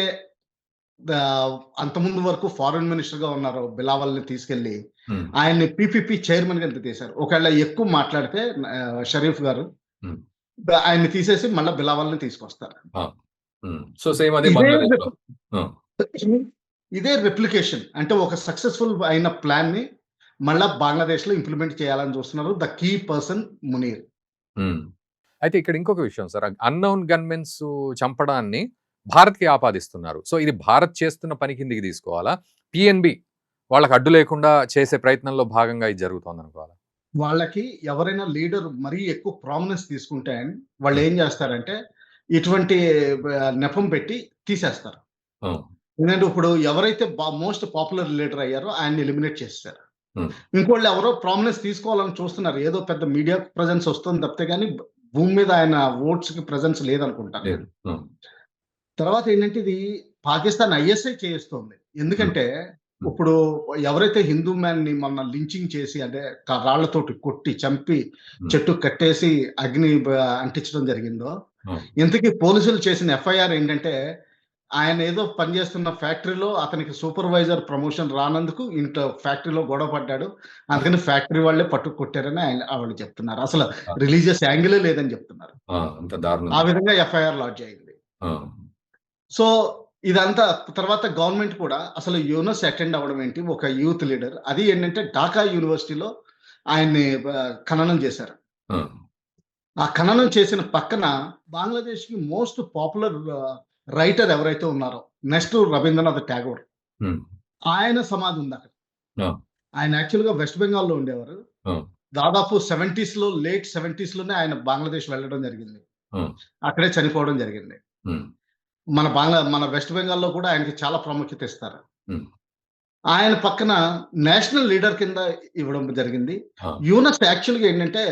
అంతకుముందు వరకు ఫారెన్ మినిస్టర్‌గా ఉన్నారో బిలావల్‌ని తీసుకెళ్ళి హ్మ్. ఆయన్ని పీపీపీ చైర్మన్ కింద తీశారు. ఒకవేళ ఎక్కువ మాట్లాడితే షరీఫ్ గారు హ్మ్. ఆయన్ని తీసేసి మళ్ళా బిలావల్‌ని తీసుకొస్తారు. ఆ! హ్మ్. సో, సేమ్ అదే ఇదే బంగ్లాదేశ్‌లో. ఆ! ఇదే రెప్లికేషన్. అంటే ఒక సక్సెస్‌ఫుల్ అయిన ప్లాన్‌ని మళ్ళా బంగ్లాదేశ్‌లో ఇంప్లిమెంట్ చేయాలని చూస్తున్నారు. The key person Munir. Hmm. అయితే ఇక్కడ ఇంకొక విషయం సార్. అన్‌నోన్ గన్‌మెన్స్ చంపడాన్ని భారత్‌కి ఆపాదిస్తున్నారు. సో, ఇది భారత్ చేస్తున్న పని కిందకి తీసుకోవాలా? పీఎన్‌బీ వాళ్ళకి అడ్డు లేకుండా చేసే ప్రయత్నంలో భాగంగా ఇది జరుగుతోందనుకోవాలా? వాళ్ళకి ఎవరైనా లీడర్ మరీ ఎక్కువ ప్రామినెన్స్ తీసుకుంటే హ్మ్. వాళ్ళేం జేస్తారంటే, ఇటువంటి నెపం పెట్టి తీసేస్తారు. హ్మ్. ఎందుకంటే ఇప్పుడు ఎవరైతే మోస్ట్ పాపులర్ లీడర్ అయ్యారో ఆయన్ని ఎలిమినేట్ చేసేసారు. హ్మ్. ఇంకోళ్ళు ఎవరో ప్రామినెన్స్ తీసుకోవాలని చూస్తున్నారు. ఏదో పెద్ద మీడియా ప్రెజెన్స్ వస్తుంది తప్పితే గాని భూమి మీద ఆయన వోట్స్‌కి ప్రెజెన్స్ లేదనుకుంటాను లేదు. నేను. హ్మ్. తర్వాత ఏంటంటే ఇది పాకిస్తాన్ ఐఎస్ఐ చేయిస్తోంది. హ్మ్. ఎందుకంటే హ్మ్. ఇప్పుడు ఎవరైతే హిందూ మ్యాన్‌ని మొన్న లించింగ్ చేసి అంటే రాళ్ళతోటి కొట్టి చంపి హ్మ్. చెట్టుకి కట్టేసి అగ్ని అంటించడం జరిగిందో, హ్మ్. ఇంతకీ పోలీసులు చేసిన ఎఫ్ఐఆర్ ఏంటంటే ఆయన ఏదో పనిచేస్తున్న ఫ్యాక్టరీలో అతనికి సూపర్వైజర్ ప్రమోషన్ రానందుకు ఇంట్లో ఫ్యాక్టరీలో గొడవ పడ్డాడు. అందుకని ఫ్యాక్టరీ వాళ్ళే పట్టుకు కొట్టారని ఆవిడ చెప్తున్నారు. అసలు ఆ! రిలీజియస్ యాంగిలే లేదని చెప్తున్నారు. ఆ! అంత ఆ దారుణంగా. విధంగా ఎఫ్ఐఆర్ లాడ్జ్ అయింది. ఆ! సో, ఇదంతా తర్వాత గవర్నమెంట్ కూడా అసలు యూనస్ అటెండ్ అవ్వడం ఏంటి? ఒక యూత్ లీడర్. అది ఏంటంటే ఢాకా యూనివర్సిటీలో ఆయన్ని ఖననం చేశారు. ఆ! ఆ ఖననం చేసిన పక్కన బంగ్లాదేశ్‌కి మోస్ట్ పాపులర్ రైటర్ ఎవరైతే ఉన్నారో నెక్స్ట్ రవీంద్రనాథ్ ఠాగూర్. హ్మ్. ఆయన సమాధి ఉందక్కడ. ఆ! ఆయన యాక్చువల్‌గా వెస్ట్ బెంగాల్‌లో ఉండేవారు. ఆ! దాదాపు 70స్‌లో లేట్ 70స్‌లోనే ఆయన బంగ్లాదేశ్ వెళ్ళడం జరిగింది. ఆ! అక్కడే చనిపోవడం జరిగింది. హ్మ్. మన వెస్ట్ బెంగాల్‌లో కూడా ఆయనకి చాలా ప్రాముఖ్యత ఇస్తారు. హ్మ్. ఆయన పక్కన నేషనల్ లీడర్ కింద ఇవ్వడం జరిగింది. ఆ! యూనస్ యాక్చువల్‌గా ఏంటంటే,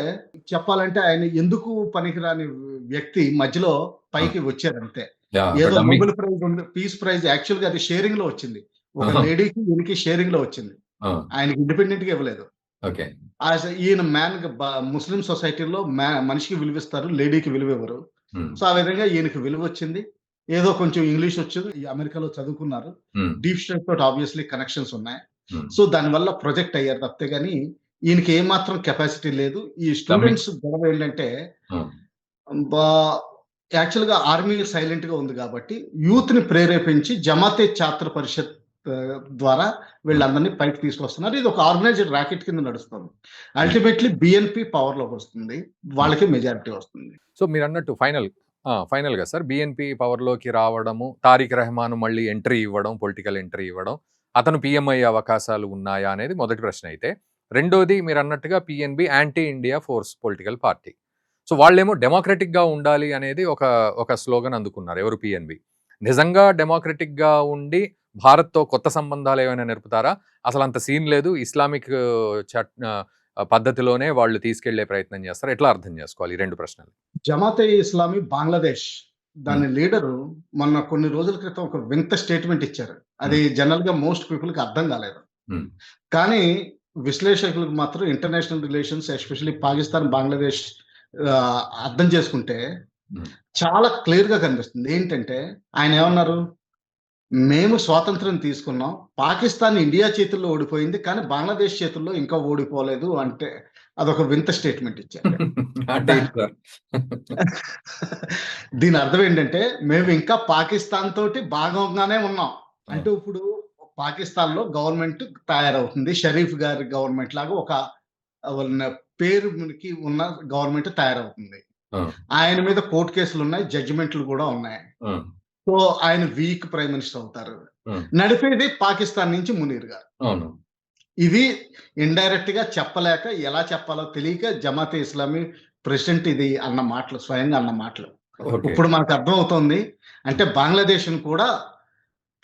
చెప్పాలంటే ఆయన ఎందుకు పనికిరాని వ్యక్తి మధ్యలో ఆ! పైకి వచ్చారంతే. యాహ్! ఒక ఏదో dummy. Nobel prize peace prize యాక్చువల్‌గా అది షేరింగ్‌లో వచ్చింది. ఒక ఆహా! లేడీకి, ఈయనకి షేరింగ్‌లో వచ్చింది. ఆ! ఆయనకి ఇండిపెండెంట్‌గా ఇవ్వలేదు. ఓకే. ఈయన ముస్లిం సొసైటీలో మనిషికి విలువిస్తారు. లేడీకి విలువివ్వరు. హ్మ్. సో, ఆ విధంగా ఈయనకి విలువొచ్చింది. ఏదో కొంచెం ఇంగ్లీష్ వచ్చు. ఈ అమెరికాలో చదువుకున్నారు. హ్మ్. డీప్ స్టేట్ తోటి ఆబ్వియస్‌లీ కనెక్షన్స్ ఉన్నాయి. హ్మ్. సో, దానివల్ల ప్రొజెక్ట్ అయ్యారు తప్పితే గాని, ఈయనకి ఏమాత్రం కెపాసిటీ లేదు. ఈ డమ్మీ. స్టూడెంట్స్ గొడవ ఏంటంటే, ఆ! బా యాక్చువల్‌గా ఆర్మీ సైలెంట్‌గా ఉంది గాబట్టి, యూత్‌ని ప్రేరేపించి జమాతే ఛాత్ర పరిషత్ ద్వారా హ్మ్. వీళ్ళందరిని పైకి తీసుకొస్తున్నారు. ఇది ఒక ఆర్గనైజ్డ్ ర్యాకెట్ కింద నడుస్తుంది. హ్మ్. అల్టిమేట్‌లీ బీఎన్‌పీ పవర్‌లోకొస్తుంది. హ్మ్. వాళ్ళకే మెజారిటీ వస్తుంది. సో, మీరన్నట్టు ఫైనల్‌గా సార్ బీఎన్‌పీ పవర్‌లోకి రావడము, తారిక్ రెహమాన్ మళ్ళీ ఎంట్రీ ఇవ్వడం, పొలిటికల్ ఎంట్రీ ఇవ్వడం, అతను పీఎం అయ్యే అవకాశాలు ఉన్నాయా అనేది మొదటి ప్రశ్న అయితే. రెండోది మీరన్నట్టుగా PNB anti India force political party. So వాళ్ళేమో డెమోక్రటిక్‌గా ఉండాలి అనేది ఒక స్లోగన్ అందుకున్నారు. ఎవరు పీఎన్‌బీ. నిజంగా డెమోక్రటిక్‌గా ఉండి భారత్‌తో కొత్త సంబంధాలేమైనా నెరుపుతారా? అసలంత సీన్ లేదు. ఇస్లామిక్ పద్ధతిలోనే వాళ్ళు తీసుకెళ్ళే ప్రయత్నం చేస్తారా? ఎట్లా అర్థం చేసుకోవాలి ఈ 2 ప్రశ్నలు? జమాతే ఇస్లామీ బంగ్లాదేశ్ హ్మ్. దాని లీడరు మొన్న కొన్ని రోజుల క్రితం ఒక వింత స్టేట్మెంట్ ఇచ్చారు. అది జనరల్‌గా మోస్ట్ పీపుల్‌కి అర్థం కాలేదు. హ్మ్. కానీ విశ్లేషకులకు మాత్రం international relations especially Pakistan, Bangladesh అర్థం చేసుకుంటే హ్మ్. చాలా క్లియర్‌గా కనిపిస్తుంది. ఏంటంటే ఆయన ఏమన్నారు? మేము స్వాతంత్రం తీసుకున్నాం. పాకిస్తాన్ ఇండియా చేతుల్లో ఓడిపోయింది. కానీ బంగ్లాదేశ్ చేతుల్లో ఇంకా ఓడిపోలేదు అంటే అదొక వింత స్టేట్మెంట్ ఇచ్చారు. అంటే దా ఎట్లా? దీని అర్థం ఏంటంటే మేము ఇంకా పాకిస్తాన్ తోటి భాగంగానే ఉన్నాం. ఆ! అంటే ఇప్పుడు పాకిస్తాన్‌లో గవర్నమెంట్ తయారవుతుంది. షరీఫ్ గారి గవర్నమెంట్ లాగా ఒక ఉన్న పేరుకి ఉన్న గవర్నమెంట్ తయారవుతుంది. ఆ! ఆయన మీద కోర్ట్ కేసులున్నాయి. జడ్జిమెంట్లు గూడా ఉన్నాయి. ఆ! సో, ఆయన వీక్ ప్రైమ్ మినిస్టర్ అవుతారు. ఆ! నడిపేది పాకిస్తాన్ నుంచి మునీర్ గారు. అవును. ఇది ఇండైరెక్ట్‌గా చెప్పలేక, ఎలా చెప్పాలో తెలియక జమాతే ఇస్లామీ ప్రెసిడెంట్ ఇది అన్న మాటలు, స్వయంగా అన్న మాటలు. ఓకే. ఇప్పుడు మనకు అర్థమవుతోంది. అంటే బంగ్లాదేశ్‌ని కూడా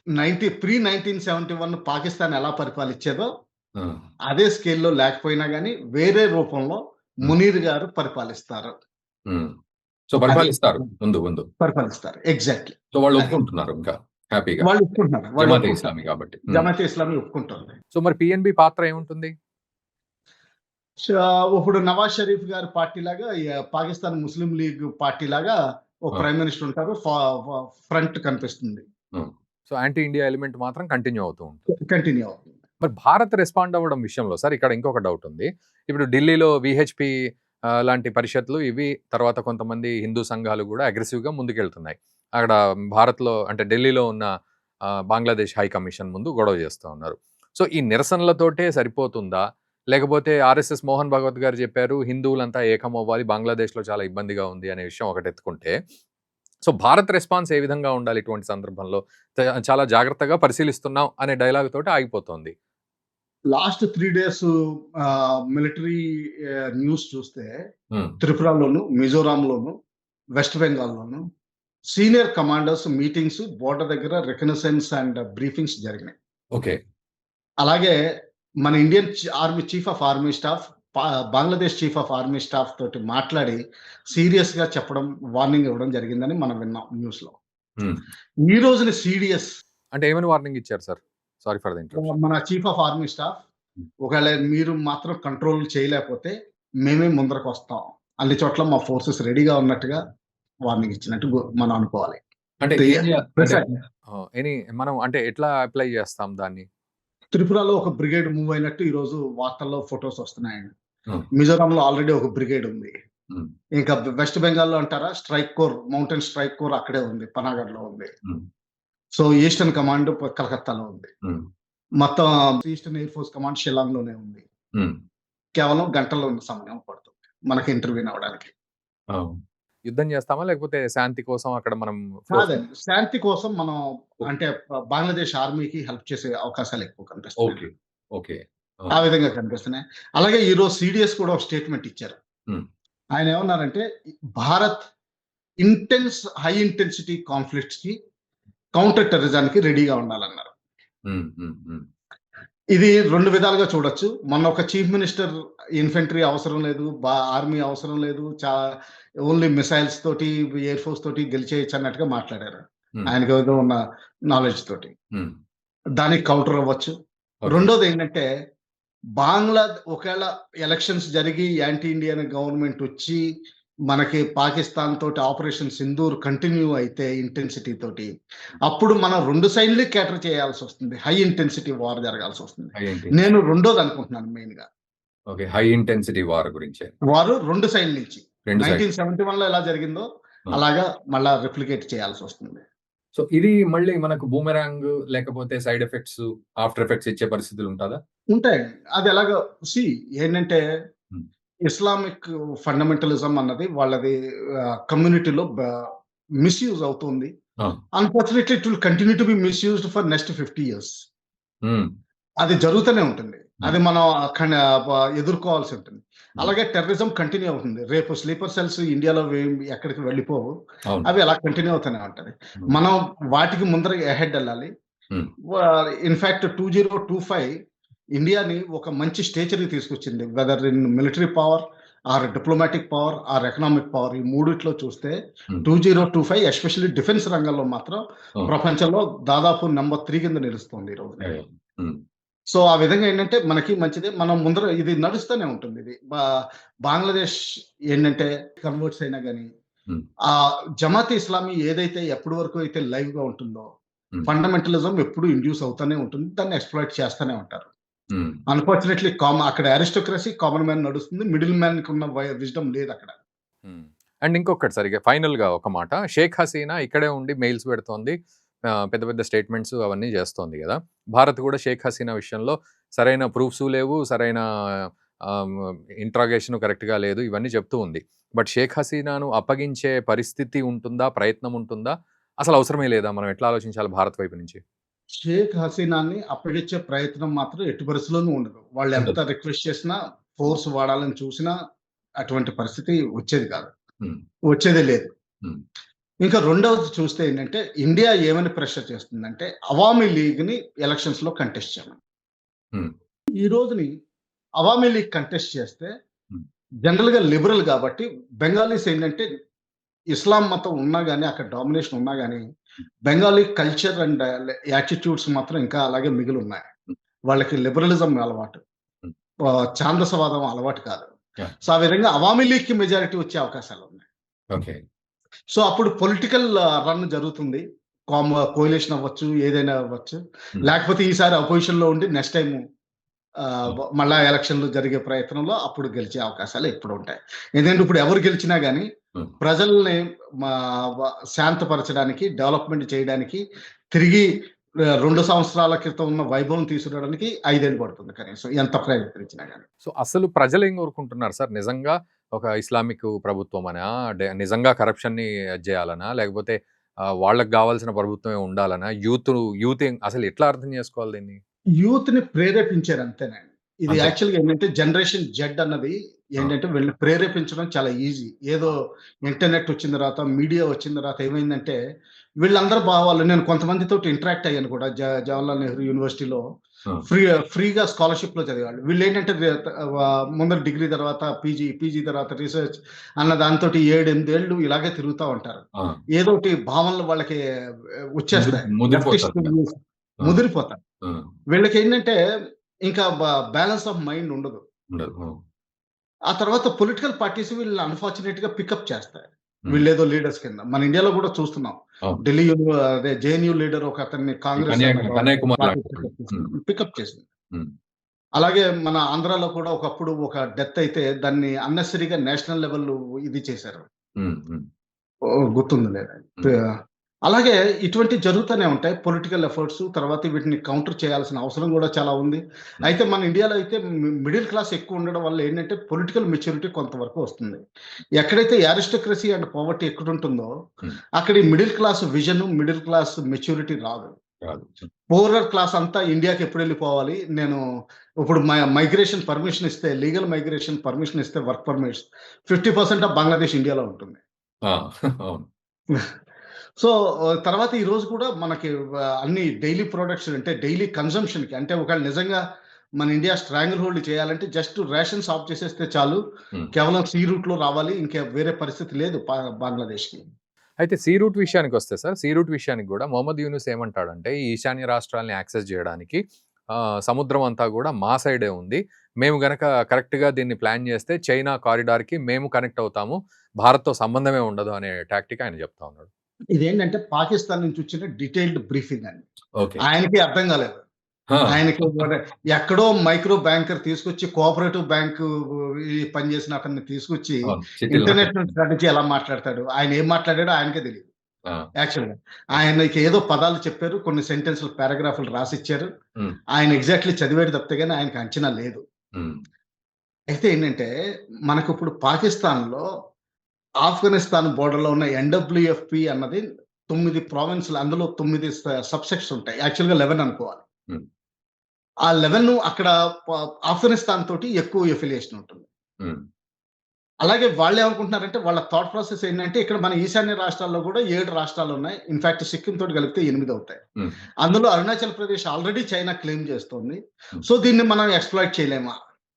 1971 పాకిస్తాన్ ఎలా పరిపాలించేదో, ఆ! అదే స్కేల్‌లో లేకపోయినా గాని, వేరే రూపంలో హ్మ్. మునీర్ గారు పరిపాలిస్తారు. హ్మ్. సో అది. పరిపాలిస్తారు ముందు. పరిపాలిస్తారు. ఎగ్జాక్ట్‌లీ. సో వాళ్ళు అది. ఒప్పుకుంటున్నారు ఇంకా హ్యాపీగా. వాళ్ళు ఒప్పుకుంటున్నారు. వాళ్ళు జమాతే ఒప్పుకుంటున్నారు. ఇస్లామీ కాబట్టి. హ్మ్. జమాతే ఇస్లామీ ఒప్పుకుంటుంది. సో మరి పీఎన్‌బీ పాత్ర ఏముంటుంది? ఇప్పుడు నవాజ్ షరీఫ్ గారి పార్టీలాగా పాకిస్తాన్ ముస్లిం లీగ్ పార్టీలాగా ఓ ఆ! ప్రైమ్ మినిస్టర్ ఉంటారు. ఫ్రంట్ కనిపిస్తుంది. హ్మ్. సో యాంటీ ఇండియా ఎలిమెంట్ మాత్రం కంటిన్యూ అవుతూ ఉంటుంది. కంటిన్యూ అవుతుంది. మరి భారత్ రెస్పాండ్ అవ్వడం విషయంలో సార్ ఇక్కడ ఇంకొక డౌట్ ఉంది. ఇప్పుడు ఢిల్లీలో వీహెచ్‌పీ లాంటి పరిషత్‌లు ఇవి తర్వాత కొంతమంది హిందూ సంఘాలు గూడా అగ్రెసివ్‌గా ముందుకెళ్తున్నాయి. అక్కడ భారత్‌లో అంటే ఢిల్లీలో ఉన్న బంగ్లాదేశ్ హై కమిషన్ ముందు గొడవ చేస్తా ఉన్నారు. సో ఈ నిరసనలతోటే సరిపోతుందా? లేకపోతే ఆర్ఎస్ఎస్ మోహన్ భగవత్ గారు చెప్పారు హిందువులంతా ఏకమవ్వాలి. బంగ్లాదేశ్‌లో చాలా ఇబ్బందిగా ఉంది అనే విషయం ఒకటెత్తుకుంటే, సో భారత్ రెస్పాన్స్ ఏ విధంగా ఉండాలి ఇటువంటి సందర్భంలో? చాలా జాగ్రత్తగా పరిశీలిస్తున్నాం అనే డైలాగ్ తోటి ఆగిపోతోంది. లాస్ట్ 3 డేస్ మిలిటరీ న్యూస్ చూస్తే హ్మ్. త్రిపురలోను, మిజోరాంలోను, వెస్ట్ బెంగాల్‌లోను సీనియర్ కమాండర్స్ మీటింగ్స్ బోర్డర్ దగ్గర రికనసెన్స్ అండ్ బ్రీఫింగ్స్ జరిగినాయి. ఓకే. అలాగే మన Indian army chief of army staff పా Bangladesh chief of army staff తోటి మాట్లాడి సీరియస్‌గా చెప్పడం, వార్నింగ్ ఇవ్వడం జరిగిందని మనం విన్నాం న్యూస్‌లో. హ్మ్. ఈ రోజున సీడీఎస్ అంటే ఏమని వార్నింగ్ ఇచ్చారు sir? Sorry for the interruption. మన చీఫ్ ఆఫ్ ఆర్మీ స్టాఫ్ హ్మ్. ఒకవేళ మీరు మాత్రం కంట్రోల్ చేయలేకపోతే మేమే ముందరకొస్తాం. అన్ని చోట్ల మా ఫోర్సెస్ రెడీగా ఉన్నట్టుగా వార్నింగ్ ఇచ్చినట్టు మనం అనుకోవాలి. అంటే తి ఏం అంటే ప్రిసైజ్ మనం అంటే ఎట్లా అప్లై చేస్తాం దాన్ని? త్రిపురలో ఒక బ్రిగేడ్ మూవ్ అయినట్టు ఈరోజు వార్తల్లో ఫోటోస్ వస్తున్నాయండి. హ్మ్. మిజోరాంలో ఆల్రెడీ ఒక బ్రిగేడ్ ఉంది. హ్మ్. ఇంకా వెస్ట్ బెంగాల్‌లో అంటారా strike core, mountain strike core అక్కడే ఉంది. పనాగఢ్‌లో ఉంది. హ్మ్. సో, ఈస్టర్న్ కమాండ్ కలకత్తాలో ఉంది. హ్మ్. మొత్తం ఈస్టర్న్ ఎయిర్ ఫోర్స్ కమాండ్ షిల్లాంగ్‌లోనే ఉంది. హ్మ్. కేవలం గంటల్లో సమయం పడుతుంది. మనకి ఇంటర్వ్యూన్ అవ్వడానికి. ఆ! యుద్ధం చేస్తామా? లేకపోతే శాంతి కోసం అక్కడ మనం ఫోర్స్ కాదండి. శాంతి కోసం మనం ఓకే. అంటే బంగ్లాదేశ్ ఆర్మీకి హెల్ప్ చేసే అవకాశాలు ఎక్కువ కనిపిస్తున్నాయి. ఓకే. ఓకే. ఆ! ఆ విధంగా కనిపిస్తున్నాయి. అలాగే ఈరోజు సీడీఎస్ కూడా ఒక స్టేట్మెంట్ ఇచ్చారు. హ్మ్. ఆయన ఏమన్నారంటే భారత్ హై ఇంటెన్సిటీ కాన్ఫ్లిక్ట్స్‌కి కౌంటర్ టెర్రరిజానికి రెడీగా ఉండాలన్నారు. హ్మ్. హ్మ్. హ్మ్. ఇది 2 విధాలుగా చూడొచ్చు. మొన్న ఒక చీఫ్ మినిస్టర్ ఇన్ఫంట్రీ అవసరం లేదు. ఆర్మీ అవసరం లేదు. ఓన్లీ మిసైల్స్ తోటి, ఎయిర్ ఫోర్స్ తోటి గెలిచేయొచ్చు అన్నట్టుగా మాట్లాడారు. హ్మ్. ఆయనకేదో ఉన్న నాలెడ్జ్ తోటి. హ్మ్. దానికి కౌంటర్ అవ్వచ్చు. ఓకే. రెండోదేంటంటే ఒకవేళ ఎలక్షన్స్ జరిగి యాంటీ ఇండియన్ గవర్నమెంట్ వచ్చి మనకి పాకిస్తాన్ తోటి ఆపరేషన్ సింధూర్ కంటిన్యూ అయితే ఇంటెన్సిటీ తోటి, అప్పుడు మనం 2 సైడ్‌లు కేటర్ చేయాల్సొస్తుంది. హై ఇంటెన్సిటీ వార్ జరగాల్సొస్తుంది. High intensity. నేను రెండోది అనుకుంటున్నాను మెయిన్‌గా. ఓకే. హై ఇంటెన్సిటీ వార్ గురించే. వారు 2 సైడ్‌ల నుంచి. 2 సైడ్. 1971లో ఎలా జరిగిందో ఆ! అలాగా మళ్ళా రెప్లికేట్ చేయాల్సొస్తుంది. సో ఇది మళ్ళీ మనకు బూమెరాంగ్ లేకపోతే సైడ్ ఎఫెక్ట్స్, ఆఫ్టర్ ఎఫెక్ట్స్ ఇచ్చే పరిస్థితులు ఉంటదా? ఉంటాయండి. అది ఎలాగో ఏంటంటే హ్మ్. ఇస్లామిక్ ఫండమెంటలిజం అన్నది వాళ్ళది కమ్యూనిటీలో మిస్‌యూజ్ అవుతుంది. ఆ! Unfortunately it will continue to be misused for next 50 years. హ్మ్. అది జరుగుతూనే ఉంటుంది. అది మనం ఎదుర్కోవాల్సి ఉంటుంది. అలాగే టెర్రరిజం కంటిన్యూ అవుతుంది. రేపు స్లీపర్ సెల్స్ ఇండియాలో ఎక్కడికి వెళ్ళిపోవు. అవును. అవి అలా కంటిన్యూ అవుతూనే ఉంటది. హ్మ్. మనం వాటికి ముందర అహెడ్ వెళ్ళాలి. హ్మ్. ఇన్‌ఫాక్ట్ 2025 ఇండియాని ఒక మంచి స్టేచర్‌కి తీసుకొచ్చింది. Whether in military power or diplomatic power or economic power ఈ మూడిట్లో చూస్తే హ్మ్. 2025 ఎస్పెషల్లీ డిఫెన్స్ రంగంలో మాత్రం అవును. ప్రపంచంలో దాదాపు నంబర్ 3 కింద నిలుస్తుంది ఈ రోజున. హ్మ్. సో, ఆ విధంగా ఏంటంటే మనకి మంచిదే. మనం ముందర ఇది నడుస్తూనే ఉంటుంది ఇది. బంగ్లాదేశ్ ఏంటంటే కన్వర్ట్స్ అయినా గాని, హ్మ్. జమాత్ ఇస్లామీ ఏదైతే ఎప్పటి వరకు అయితే లైవ్‌గా ఉంటుందో, హ్మ్. ఫండమెంటలిజం ఎప్పుడు ఇండ్యూస్ అవుతూనే ఉంటుంది. దాన్ని ఎక్స్‌ప్లాయిట్ చేస్తూనే ఉంటారు. హ్మ్. అన్‌ఫార్చునేట్‌లీ అక్కడ అరిస్టోక్రసీ, కామన్ మ్యాన్ నడుస్తుంది. మిడిల్ మ్యాన్‌కి ఉన్న విజ్డమ్ లేదక్కడ. హ్మ్. అండ్ ఇంకొకటి సరిగ్గా ఫైనల్‌గా ఒక మాట. షేక్ హసీనా ఇక్కడే ఉండి మెయిల్స్ పెడుతోంది. పెద్ద పెద్ద స్టేట్మెంట్స్ అవన్నీ చేస్తోంది గదా! భారత్ కూడా షేక్ హసీనా విషయంలో సరైన ప్రూఫ్సు లేవు. సరైన ఆహ్, ఇంట్రాగేషన్ కరెక్ట్‌గా లేదు. ఇవన్నీ చెప్తూ ఉంది. బట్ షేక్ హసీనాను అప్పగించే పరిస్థితి ఉంటుందా? ప్రయత్నం ఉంటుందా? అసలు అవసరమే లేదా? మనం ఎట్లా ఆలోచించాలి భారత్ వైపు నుంచి? షేక్ హసీనాని అప్పగించే ప్రయత్నం మాత్రం ఎట్టి పరిస్థితిలోనూ ఉండదు. వాళ్ళు ఎంత ఉండదు. రిక్వెస్ట్ చేసినా, ఫోర్స్ వాడాలని చూసినా అటువంటి పరిస్థితి వచ్చేది కాదు. హ్మ్. వచ్చేదే లేదు. హ్మ్. ఇంకా రెండవది చూస్తే ఏంటంటే, ఇండియా ఏమని ప్రెషర్ చేస్తుందంటే, అవామీ లీగ్‌ని ఎలక్షన్స్‌లో కంటెస్ట్ చేయమని. హ్మ్. ఈ రోజుని అవామీ లీగ్ కంటెస్ట్ చేస్తే, హ్మ్. జనరల్‌గా లిబరల్ గాబట్టి, బెంగాలీస్ ఏంటంటే, ఇస్లాం మతం ఉన్నా గాని, అక్కడ డామినేషన్ ఉన్నా గాని, బెంగాలీ కల్చర్ అండ్ యాటిట్యూడ్స్ మాత్రం ఇంకా అలాగే మిగిలున్నాయి. హ్మ్. వాళ్ళకి లిబరలిజం అలవాటు. హ్మ్. ఛాందసవాదం అలవాటు కాదు. యాహ్! సో, ఆ విధంగా అవామీ లీగ్‌కి మెజారిటీ వచ్చే అవకాశాలున్నాయి. ఓకే. సో, అప్పుడు పొలిటికల్ రన్ జరుగుతుంది. కోయలిషన్ అవ్వచ్చు, ఏదైనా అవ్వచ్చు. హ్మ్. లేకపోతే ఈసారి అపోజిషన్‌లో ఉండి నెక్స్ట్ టైము హ్మ్. మళ్ళా ఎలక్షన్‌లు జరిగే ప్రయత్నంలో అప్పుడు గెలిచే అవకాశాలు ఎప్పుడుంటాయి. ఎందుకంటే ఇప్పుడు ఎవరు గెలిచినా గాని హ్మ్. ప్రజల్ని మా శాంతపరచడానికి, డెవలప్‌మెంట్ చేయడానికి తిరిగి 2 సంవత్సరాల క్రితం ఉన్న వైభవం తీసుకురావడానికి 5 ఏళ్ళు పడుతుంది కనీసం ఎంత ప్రయత్నించినా గాని. సో, అసలు ప్రజలేం కోరుకుంటున్నారు సార్? నిజంగా ఒక ఇస్లామిక్ ప్రభుత్వమనా? నిజంగా కరప్షన్‌ని అది జేయాలనా? లేకపోతే వాళ్ళకి గావాల్సిన ప్రభుత్వమే ఉండాలనా? యూత్ అసలు ఎట్లా అర్థం జేసుకోవాలి దీన్ని? యూత్‌ని ప్రేరేపించారు అంతేనండి. ఇది అంతే. యాక్చువల్‌గా ఏంటంటే జనరేషన్ జెడ్ అన్నది ఆ! ఏంటంటే వీళ్ళని ప్రేరేపించడం చాలా ఈజీ. ఏదో ఆ! ఇంటర్నెట్ వచ్చిన తర్వాత, మీడియా వచ్చిన తర్వాత ఏమైందంటే వీళ్ళందరూ నేను కొంతమందితోటి ఇంటరాక్ట్ అయ్యాను కూడా. జవహర్లాల్ నెహ్రూ యూనివర్సిటీలో ఆ! ఫ్రీగా స్కాలర్‌షిప్‌లో చదివేవాళ్ళు. వీళ్ళేంటంటే ముందర డిగ్రీ తర్వాత పీజీ తర్వాత రిసర్చ్ అన్న దానితోటి 7, 8 ఏళ్ళు ఇలాగే తిరుగుతా ఉంటారు. ఆ! ఏదోటి భావనలు వాళ్ళకి వచ్చేస్తాయి. లెఫ్టిస్ట్ ముదిరిపోతారింక. వ్యూస్ ఆ! ముదిరిపోతారు. ఆ! వీళ్ళకేంటంటే, ఇంకా బ్యాలన్స్ ఆఫ్ మైండ్ ఉండదు. ఉండదు. ఆ! ఆ తర్వాత పొలిటికల్ పార్టీస్ వీళ్ళని అన్‌ఫార్చునేట్‌గా పికప్ చేస్తాయి. హ్మ్. వీళ్ళేదో లీడర్స్ కింద. మన ఇండియాలో గూడా చూస్తున్నాం. అవును. ఢిల్లీ అదే జేఎన్‌యూ లీడర్ ఒకతన్ని ఈ కాంగ్రెస్ అన్న కన్యయ్య కుమార్ పార్టీ లాంటి వాళ్ళు. హ్మ్. పికప్ చేసింది. హ్మ్. అలాగే మన ఆంధ్రాలో కూడా ఒకప్పుడు ఒక డెత్ అయితే దాన్ని అన్నెసెసరీగా నేషనల్ లెవెల్ ఇది చేశారు. హ్మ్. హ్మ్. గుర్తుంది లేదా? హ్మ్. అలాగే ఇటువంటివి జరుగుతూనే ఉంటాయి. పొలిటికల్ ఎఫర్ట్స్ తర్వాత వీటిని కౌంటర్ చేయాల్సిన అవసరం గూడా చాలా ఉంది. హ్మ్. అయితే మన ఇండియాలో అయితే మిడిల్ క్లాస్ ఎక్కువ ఉండడం వల్ల ఏంటంటే పొలిటికల్ మెచ్యూరిటీ కొంతవరకు వస్తుంది. ఎక్కడైతే అరిస్టోక్రసీ అండ్ పావర్టీ ఎక్కడుంటుందో హ్మ్. అక్కడ ఈ middle class vision, middle class maturity రాదు. రాదు. హ్మ్. పూరర్ క్లాస్ అంతా ఇండియాకి ఎప్పుడెళ్ళిపోవాలి? నేను ఇప్పుడు మైగ్రేషన్ పర్మిషన్ ఇస్తే లీగల్ మైగ్రేషన్ పర్మిషన్ ఇస్తే వర్క్ పర్మిట్స్ 50% ఆఫ్ బంగ్లాదేశ్ ఇండియాలో ఉంటుంది. ఆ! అవును. సో, తర్వాత ఈ రోజు కూడా మనకి అన్ని డైలీ ప్రొడక్ట్స్ అంటే డైలీ కన్జంప్షన్‌కి అంటే ఒకవేళ నిజంగా మన ఇండియా స్ట్రాంగ్ హోల్డ్ చేయాలంటే జస్ట్ రేషన్స్ ఆఫ్ చేసేస్తే చాలు. హ్మ్. కేవలం సీ రూట్‌లో రావాలి. ఇంకా వేరే పరిస్థితి లేదు బంగ్లాదేశ్‌కి. అయితే సీ రూట్ విషయానికొస్తే సార్, సీ రూట్ విషయానికి గూడా మొహమ్మద్ యూనూస్ ఏమంటాడంటే, ఈ ఈశాన్య రాష్ట్రాల్ని యాక్సెస్ జేయడానికి సముద్రం అంతా గూడా మా సైడే ఉంది. మేము గనక కరెక్ట్‌గా దీన్ని ప్లాన్ జేస్తే చైనా కారిడార్‌కి మేము కనెక్ట్ అవుతాము. భారత్‌తో సంబంధమే ఉండదు అనే టాక్టిక్ ఆయన జెప్తా ఉన్నాడు. ఇదేంటంటే పాకిస్తాన్ నుంచి వచ్చిన డీటెయిల్డ్ బ్రీఫింగ్ అండి. ఓకే. ఆయనకి అర్థం కాలేదు. ఆ! ఆయనకి ఎక్కడో మైక్రో బ్యాంకర్ తీసుకొచ్చి కోఆపరేటివ్ బ్యాంకు పనిచేసిన అతన్ని తీసుకొచ్చి అవును. చిట్టీలు ఇంటర్నేషనల్ రాసేస్తాను. స్ట్రాటజీ ఎలా మాట్లాడతాడు? ఆయన ఏం మాట్లాడాడో ఆయనకే తెలీదు. ఆ! యాక్చువల్‌గా. ఓకే. ఆయనకి ఏదో పదాలు చెప్పారు. కొన్ని సెంటెన్స్‌లు, పారాగ్రాఫ్‌లు రాసిచ్చారు. హ్మ్. ఆయన ఎగ్జాక్ట్‌లీ చదివాడు తప్పితే గాని ఆయనకి అంచనా లేదు. హ్మ్. అయితే ఏంటంటే, మనకిప్పుడు పాకిస్తాన్‌లో ఆఫ్ఘనిస్తాన్ బోర్డర్‌లో ఉన్న ఎన్‌డబ్ల్యూఎఫ్‌పి అన్నది 9 ప్రావిన్స్‌లు అందులో 9 సబ్‌సెక్ట్స్ ఉంటాయి. యాక్చువల్‌గా 11 అనుకోవాలి. హ్మ్. ఆ 11 అక్కడ ఆఫ్ఘనిస్తాన్ తోటి ఎక్కువ ఎఫిలియేషన్ ఉంటుంది. హ్మ్. అలాగే వాళ్ళేమనుకుంటున్నారంటే వాళ్ళ థాట్ ప్రాసెస్ ఏంటంటే ఇక్కడ మన ఈశాన్య రాష్ట్రాల్లో కూడా 7 రాష్ట్రాలున్నాయి. ఇన్‌ఫాక్ట్ సిక్కిం తోటి కలిపితే 8 అవుతాయి. హ్మ్. అందులో Arunachal Pradesh already China claim చేస్తోంది. హ్మ్. సో దీన్ని మనం ఎక్స్‌ప్లాయిట్ చేయలేమా?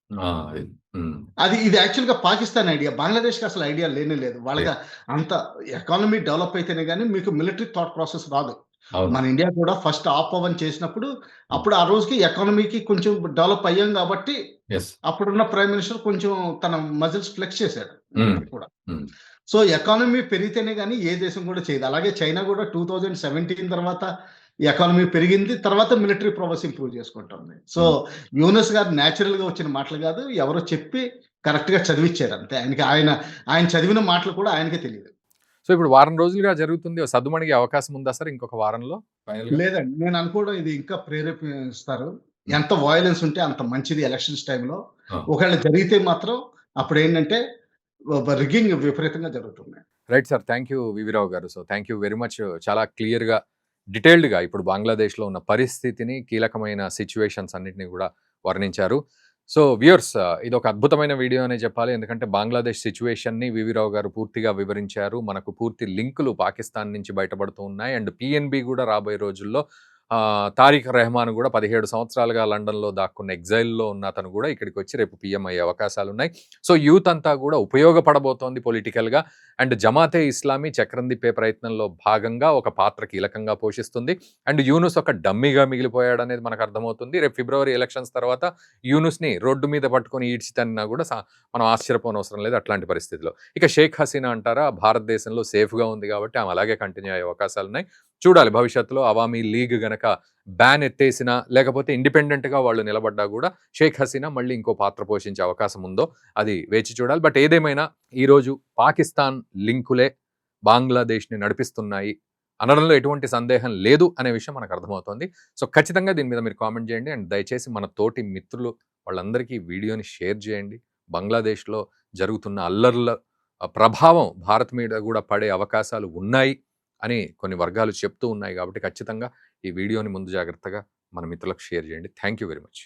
ఆ! అది. హ్మ్. ఇది యాక్చువల్‌గా పాకిస్తాన్ ఐడియా. బంగ్లాదేశ్‌కి అసలు ఐడియా లేనే లేదు. వాళ్ళకి లేదు. అంత ఎకానమీ డెవలప్ అయితేనే గాని మీకు మిలిటరీ థాట్ ప్రాసెస్ రాదు. అవును. మన ఇండియా కూడా ఫస్ట్ ఆప్ పవన్ చేసినప్పుడు హ్మ్. అప్పుడు ఆ రోజుకి ఎకానమీకి కొంచెం డెవలప్ అయ్యాం కాబట్టి యెస్. అప్పుడున్న ప్రైమ్ మినిస్టర్ కొంచెం తన మజిల్స్ ఫ్లెక్స్ చేశాడు. హ్మ్. ఇప్పటికి కూడా. హ్మ్. సో ఎకానమీ పెరిగితేనే గాని ఏ దేశం కూడా చేయదు. అలాగే చైనా కూడా 2017 తర్వాత ఎకానమీ పెరిగింది. తర్వాత మిలిటరీ ప్రొవెస్ ఇంప్రూవ్ చేసుకుంటుంది. సో హ్మ్. యూనస్ గారు నేచురల్‌గా వచ్చిన మాటలు కాదు. ఎవరో చెప్పి కరెక్ట్‌గా చదివిచ్చారు అంతే. ఆయన చదివిన మాటలు కూడా ఆయనకే తెలీదు. సో, ఇప్పుడు వారం రోజులుగా జరుగుతుంది. సద్దుమణిగే అవకాశం ఉందా సార్ ఇంకొక వారంలో ఫైనల్‌గా? లేదండి. నేను అనుకోవడం ఇది ఇంకా ప్రేరేపిస్తారు. హ్మ్. ఎంత వయలెన్స్ ఉంటే అంత మంచిది ఎలక్షన్స్ టైమ్‌లో. ఆ! ఒకవేళ జరిగితే మాత్రం అప్పుడేంటంటే రిగ్గింగ్ విపరీతంగా జరుగుతుంది. Right sir. Thank you VV Rao గారు. So, thank you very much. చాలా క్లియర్‌గా, డీటెయిల్డ్‌గా ఇప్పుడు బంగ్లాదేశ్‌లో ఉన్న పరిస్థితిని, కీలకమైన సిట్యుయేషన్స్ అన్నిటిని గూడా వర్ణించారు. సో, వ్యూయర్స్, ఇదొక అద్భుతమైన వీడియో అనే చెప్పాలి. ఎందుకంటే బంగ్లాదేశ్ సిట్యుయేషన్‌ని వివిరావు గారు పూర్తిగా వివరించారు. మనకు పూర్తి లింకులు పాకిస్తాన్ నుంచి బయటపడుతూ ఉన్నాయి. అండ్ పీఎన్‌బీ గూడా రాబోయే రోజుల్లో తారిక్ రెహమాన్ గూడా 17 సంవత్సరాలుగా లండన్‌లో దాక్కున్న ఎగ్జైల్‌లో ఉన్న అతను గూడా ఇక్కడికొచ్చి రేపు పీఎం అయ్యే అవకాశాలున్నాయి. సో, యూత్ అంతా గూడా ఉపయోగపడబోతోంది పొలిటికల్‌గా. అండ్ జమాతే ఇస్లామీ చక్రం తిప్పే ప్రయత్నంలో భాగంగా ఒక పాత్ర కీలకంగా పోషిస్తుంది. అండ్ యూనుస్ ఒక డమ్మీగా మిగిలిపోయాడనేది మనకు అర్థమవుతుంది. రేపు ఫిబ్రవరి ఎలక్షన్స్ తర్వాత యూనుస్‌ని రోడ్డు మీద పట్టుకొని ఈడ్చి తన్నినా కూడా మనం ఆశ్చర్యపోనవసరం లేదు అట్లాంటి పరిస్థితిలో. ఇక షేక్ హసీనా అంటారా, భారతదేశంలో సేఫ్‌గా ఉంది కాబట్టి ఆమె అలాగే కంటిన్యూ అయ్యే అవకాశాలున్నాయి. చూడాలి భవిష్యత్తులో అవామీ లీగ్ గనక బ్యాన్ ఎత్తేసినా, లేకపోతే ఇండిపెండెంట్‌గా వాళ్ళు నిలబడ్డా గూడా షేక్ హసీనా మళ్ళీ ఇంకో పాత్ర పోషించే అవకాశం ఉందో అది వేచి చూడాలి. బట్ ఏదేమైనా ఈరోజు పాకిస్తాన్ లింకులే బంగ్లాదేశ్‌ని నడిపిస్తున్నాయి అనడంలో ఎటువంటి సందేహం లేదు అనే విషయం మనకు అర్థమవుతోంది. సో, ఖచ్చితంగా దీని మీద మీరు కామెంట్ చేయండి. అండ్ దయచేసి మన తోటి మిత్రులు వాళ్ళందరికీ ఈ వీడియోని షేర్ చేయండి. బంగ్లాదేశ్‌లో జరుగుతున్న అల్లర్ల ప్రభావం భారత్ మీద గూడా పడే అవకాశాలు ఉన్నాయి అని కొన్ని వర్గాలు చెప్తూ ఉన్నాయి కాబట్టి ఖచ్చితంగా ఈ వీడియోని ముందు జాగ్రత్తగా మన మిత్రులకు షేర్ చేయండి. Thank you very much.